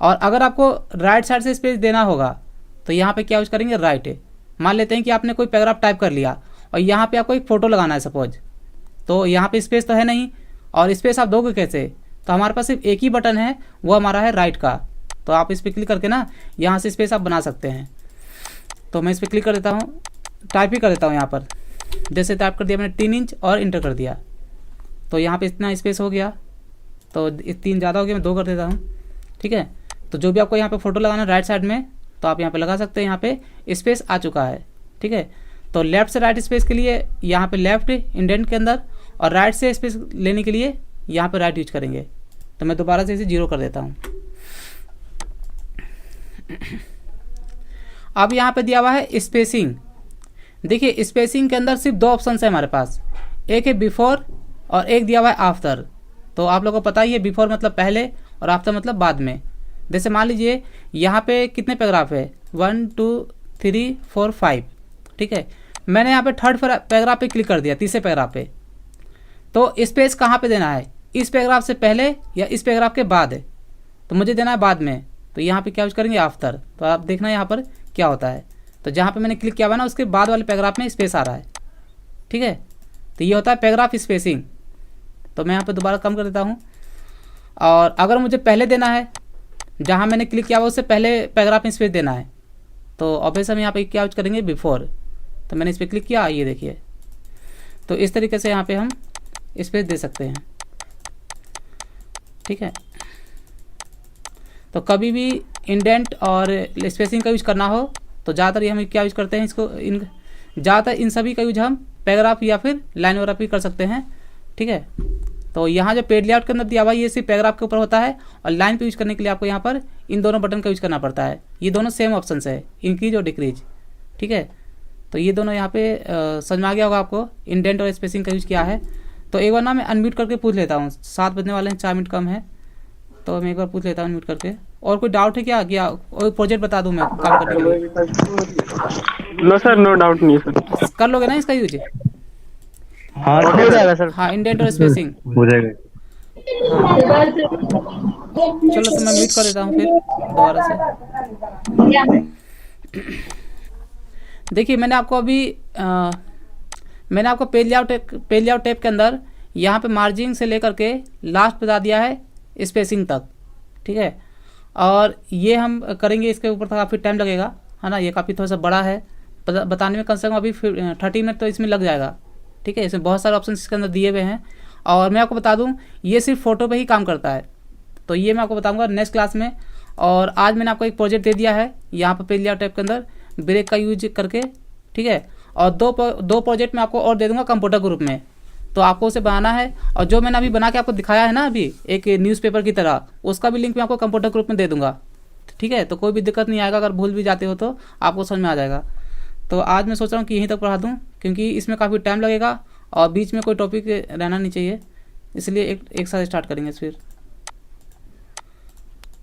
और अगर आपको राइट साइड से स्पेस देना होगा तो यहाँ पे क्या यूज करेंगे, राइट है। मान लेते हैं कि आपने कोई पैराग्राफ टाइप कर लिया और यहाँ पे आपको एक फ़ोटो लगाना है सपोज, तो यहाँ पे स्पेस तो है नहीं, और स्पेस आप दोगे कैसे, तो हमारे पास सिर्फ एक ही बटन है, वो हमारा है राइट का। तो आप इस पर क्लिक करके ना यहाँ से स्पेस आप बना सकते हैं। तो मैं इस पर क्लिक कर देता हूँ, टाइप ही कर देता हूँ यहाँ पर। जैसे टाइप कर दिया मैंने 3 इंच और इंटर कर दिया, तो यहाँ पे इतना स्पेस हो गया। तो 3 ज़्यादा हो गया, मैं 2 कर देता हूँ, ठीक है। तो जो भी आपको यहाँ पे फ़ोटो लगाना है राइट साइड में, तो आप यहाँ पे लगा सकते हैं। यहाँ पे स्पेस आ चुका है, ठीक है। तो लेफ्ट से राइट स्पेस के लिए यहाँ पे लेफ्ट इंडेंट के अंदर, और राइट से स्पेस लेने के लिए यहाँ पे राइट यूज करेंगे। तो मैं दोबारा से इसे 0 कर देता हूँ। अब यहाँ पे दिया हुआ है स्पेसिंग। देखिए स्पेसिंग के अंदर सिर्फ 2 ऑप्शन है हमारे पास, एक है बिफोर और एक दिया हुआ है आफ्टर। तो आप लोगों को पता ही है, बिफोर मतलब पहले और आफ्टर मतलब बाद में। जैसे मान लीजिए यहाँ पे कितने पैराग्राफ है, 1 2 3 4 5, ठीक है। मैंने यहाँ पे थर्ड पैराग्राफ पे क्लिक कर दिया, तीसरे पैराग्राफ पे। तो स्पेस कहाँ पे देना है, इस पैराग्राफ से पहले या इस पैराग्राफ के बाद है, तो मुझे देना है बाद में। तो यहाँ पे क्या यूज करेंगे, आफ्टर। तो आप देखना यहाँ पर क्या होता है, तो जहाँ पे मैंने क्लिक किया हुआ ना उसके बाद वाले पैराग्राफ में स्पेस आ रहा है, ठीक है। तो ये होता है पैराग्राफ स्पेसिंग। तो मैं यहाँ पे दोबारा कम कर देता हूँ। और अगर मुझे पहले देना है, जहाँ मैंने क्लिक किया हुआ उससे पहले पैराग्राफ में स्पेस देना है, तो ऑब्वियस हम यहाँ पे क्या यूज करेंगे, बिफोर। तो मैंने इस पर क्लिक किया, ये देखिए। तो इस तरीके से यहाँ पे हम स्पेस दे सकते हैं, ठीक है। तो कभी भी इंडेंट और स्पेसिंग का यूज करना हो तो ज़्यादातर ये हम क्या यूज करते हैं, इसको ज़्यादातर इन सभी का यूज हम पैराग्राफ या फिर लाइन वगैरह भी कर सकते हैं, ठीक है। तो यहाँ जो पेज लेआउट के अंदर दिया हुआ है ये सिर्फ पैराग्राफ के ऊपर होता है, और लाइन पे यूज करने के लिए आपको यहाँ पर इन दोनों बटन का यूज करना पड़ता है। ये दोनों सेम ऑप्शन है, इंक्रीज और डिक्रीज, ठीक है। तो ये दोनों यहाँ पे समझ में आ गया होगा आपको, इंडेंट और स्पेसिंग का यूज किया है। तो एक बार ना मैं अनम्यूट करके पूछ लेता हूँ, 7 बजने वाले हैं, 4 मिनट कम है, तो मैं एक बार पूछ लेता हूँ अनम्यूट करके। और कोई डाउट है क्या और प्रोजेक्ट बता दूँ मैं काम करने के लिए? नो सर, नो डाउट नहीं सर। कर लोगे ना इसका यूज? हाँ हो जाएगा सर। हाँ, इंडेंट और स्पेसिंग हो जाएगा। चलो तो मैं म्यूट कर देता हूँ फिर दोबारा से। देखिए मैंने आपको अभी मैंने आपको पेज लेआउट टैब के अंदर यहाँ पे मार्जिन से लेकर के लास्ट बता दिया है स्पेसिंग तक, ठीक है। और ये हम करेंगे, इसके ऊपर तो काफ़ी टाइम लगेगा, है ना। ये काफ़ी थोड़ा सा बड़ा है, बताने में कम से कम अभी 30 मिनट तो इसमें लग जाएगा, ठीक है। इसमें बहुत सारे ऑप्शन इसके अंदर दिए हुए हैं। और मैं आपको बता दूं ये सिर्फ फ़ोटो पे ही काम करता है, तो ये मैं आपको बताऊंगा नेक्स्ट क्लास में। और आज मैंने आपको एक प्रोजेक्ट दे दिया है यहाँ पर पेज लेआउट टैब के अंदर ब्रेक का यूज करके, ठीक है। और दो प्रोजेक्ट मैं आपको और दे दूंगा कंप्यूटर ग्रुप में, तो आपको उसे बनाना है। और जो मैंने अभी बना के आपको दिखाया है ना अभी एक न्यूज़पेपर की तरह, उसका भी लिंक मैं आपको कंप्यूटर ग्रुप में दे दूंगा, ठीक है। तो कोई भी दिक्कत नहीं आएगा, अगर भूल भी जाते हो तो आपको समझ में आ जाएगा। तो आज मैं सोच रहा हूँ कि यहीं तक पढ़ा दूँ, क्योंकि इसमें काफ़ी टाइम लगेगा और बीच में कोई टॉपिक रहना नहीं चाहिए, इसलिए एक साथ स्टार्ट करेंगे फिर।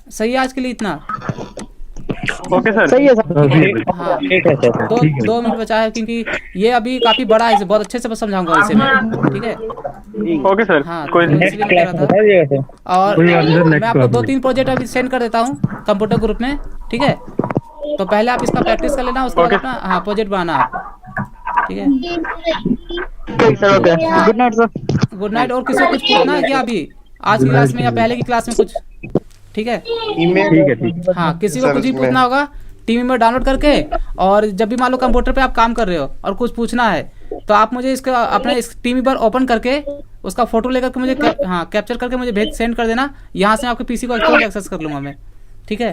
सही है आज के लिए इतना? Okay sir. सही है सर। हाँ, ठीक है सर। 2 मिनट बचा है, क्योंकि ये अभी काफ़ी बड़ा है, इसे बहुत अच्छे से समझाऊंगा इसे मैं, ठीक है। ओके सर, हाँ, कोई तो नहीं। इसलिए मैं कह रहा था। बता दिएगा सर। और मैं आपको 2-3 प्रोजेक्ट अभी सेंड कर देता हूँ कंप्यूटर ग्रुप में, ठीक है। तो पहले आप इसका प्रैक्टिस कर लेना, उसके बाद अपना हाँ प्रोजेक्ट बनाना आप, ठीक है। Sir okay, good night sir. Good night. और किसी को कुछ पूछना है क्या अभी आज की क्लास में या पहले की क्लास में कुछ? ठीक है, ठीक है। हाँ, किसी को कुछ भी पूछना होगा टीवी में डाउनलोड करके, और जब भी मान लो कंप्यूटर पे आप काम कर रहे हो और कुछ पूछना है तो आप मुझे इसका अपने इस टीवी पर ओपन करके उसका फोटो लेकर के मुझे कैप्चर करके मुझे सेंड कर देना। यहाँ से आपके पीसी को एक्सेस कर लूँगा मैं, ठीक है।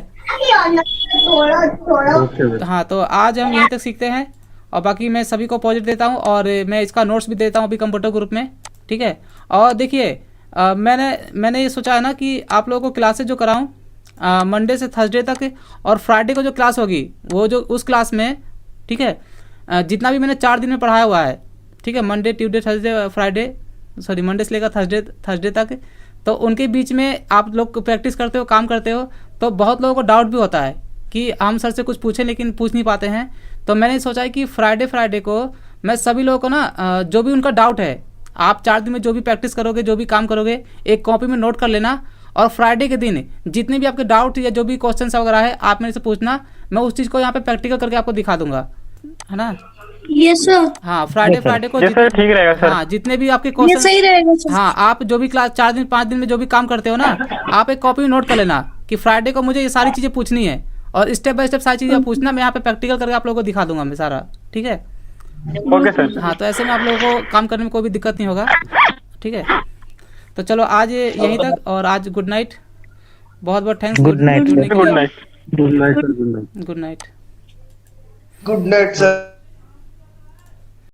हाँ, तो आज हम यहीं तक सीखते हैं, और बाकी मैं सभी को प्रोजेक्ट देता हूँ और मैं इसका नोट्स भी देता हूँ अभी कंप्यूटर ग्रुप में, ठीक है। और देखिए मैंने ये सोचा है ना कि आप लोगों को क्लासेज जो कराऊँ मंडे से थर्सडे तक, और फ्राइडे को जो क्लास होगी वो जो उस क्लास में, ठीक है, जितना भी मैंने 4 दिन में पढ़ाया हुआ है, ठीक है, Monday Tuesday Thursday Friday, sorry Monday से लेकर थर्सडे तक, तो उनके बीच में आप लोग प्रैक्टिस करते हो, काम करते हो, तो बहुत लोगों को डाउट भी होता है कि हम सर से कुछ पूछें लेकिन पूछ नहीं पाते हैं। तो मैंने सोचा है कि फ्राइडे को मैं सभी लोगों को ना जो भी उनका डाउट है, आप 4 दिन में जो भी प्रैक्टिस करोगे, जो भी काम करोगे, एक कॉपी में नोट कर लेना, और फ्राइडे के दिन जितने भी आपके डाउट या जो भी क्वेश्चन वगैरह है आप मेरे से पूछना, मैं उस चीज़ को यहाँ पे प्रैक्टिकल करके आपको दिखा दूंगा, है ना। Yes sir. हाँ फ्राइडे को यस सर, ठीक रहेगा सर। हाँ जितने भी आपके ये क्वेश्चन, सही रहेगा सर। हाँ आप जो भी क्लास 4 दिन 5 दिन में जो भी काम करते हो ना, आप एक कॉपी में नोट कर लेना कि फ्राइडे को मुझे ये सारी चीज़ें पूछनी है और स्टेप बाय स्टेप सारी चीज़ें पूछना, मैं यहाँ पे प्रैक्टिकल करके आप लोगों को दिखा दूंगा मैं सारा, ठीक है। Okay sir. हाँ तो ऐसे में आप लोगों को काम करने में कोई भी दिक्कत नहीं होगा, ठीक है। तो चलो आज यहीं तक, और आज गुड नाइट, बहुत बहुत thanks. Good night, sir. Good night. Good night. Good night sir.